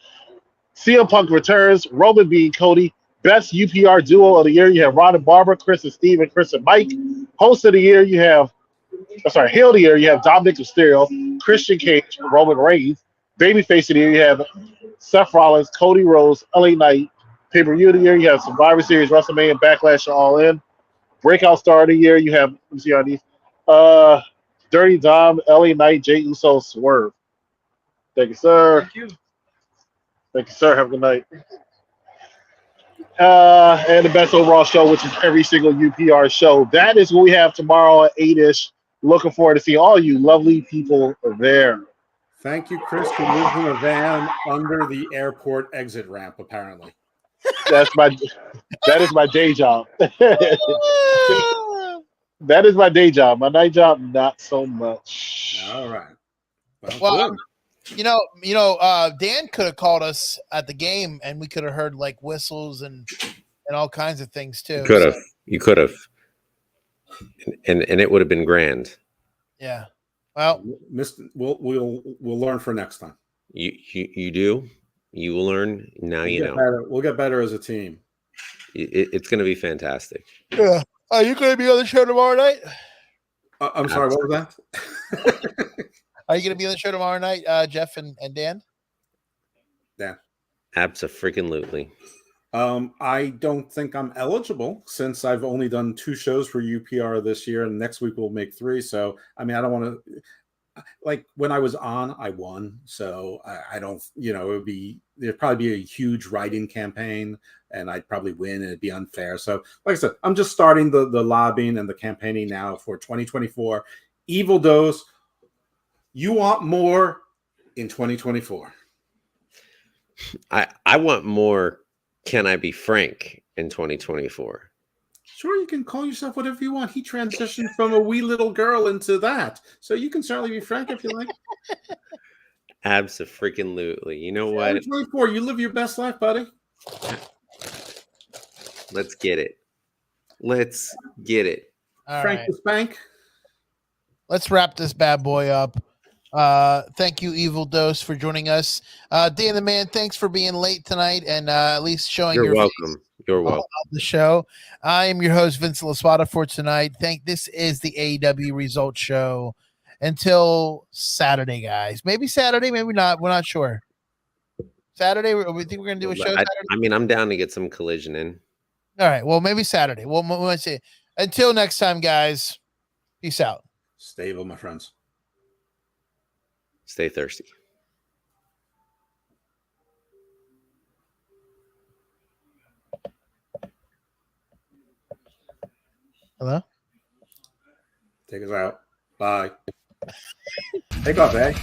CM Punk returns. Roman being Cody. Best UPR Duo of the Year, you have Ron and Barbara, Chris and Steve, and Chris and Mike. Host of the Year, you have Heel of the Year, you have Dominic Mysterio, Christian Cage, Roman Reigns. Babyface of the Year, you have Seth Rollins, Cody Rhodes, LA Knight. Pay-per-view of the Year, you have Survivor Series, WrestleMania, Backlash, All In. Breakout Star of the Year, you have, let me see on these, Dirty Dom, LA Knight, Jey Uso, Swerve. Thank you, sir. Thank you, sir. Have a good night. And the best overall show, which is every single UPR show. That is what we have tomorrow at 8-ish. Looking forward to seeing all you lovely people there. Thank you, Chris, for moving a van under the airport exit ramp, apparently. That is my day job. That is my day job. My night job, not so much. All right. Well, Dan could have called us at the game, and we could have heard like whistles and all kinds of things too. You could have, and it would have been grand. Yeah. Well, we'll learn for next time. You do. You will learn. Now you know. We'll get better as a team. It's going to be fantastic. Yeah. Are you going to be on the show tomorrow night? I'm sorry. What was that? Are you going to be on the show tomorrow night, Jeff and Dan? Dan. Abso-freaking-lutely. I don't think I'm eligible since I've only done 2 shows for UPR this year, and next week we'll make 3. So, I mean, I don't want to. Like when I was on, I won. So I don't, there'd probably be a huge write-in campaign and I'd probably win and it'd be unfair. So like I said, I'm just starting the lobbying and the campaigning now for 2024. Evil Dose, you want more in 2024. I want more. Can I be frank in 2024? Sure, you can call yourself whatever you want. He transitioned from a wee little girl into that. So you can certainly be frank if you like. Abso-freaking-lutely. You know what? 2024, you live your best life, buddy. Let's get it. Let's get it. All Frank right. the Spank. Let's wrap this bad boy up. Thank you, Evil Dose, for joining us. Dan the Man, thanks for being late tonight and at least showing You're your welcome. You're welcome. On the show. I am your host, Vince Laspada, for tonight. This is the AEW Results Show. Until Saturday, guys. Maybe Saturday, maybe not. We're not sure. Saturday, we think we're going to do a show Saturday? I mean, I'm down to get some collision in. All right. Well, maybe Saturday. We'll see. Until next time, guys. Peace out. Stay evil, my friends. Stay thirsty. Hello? Take us out. Bye. Take off, eh?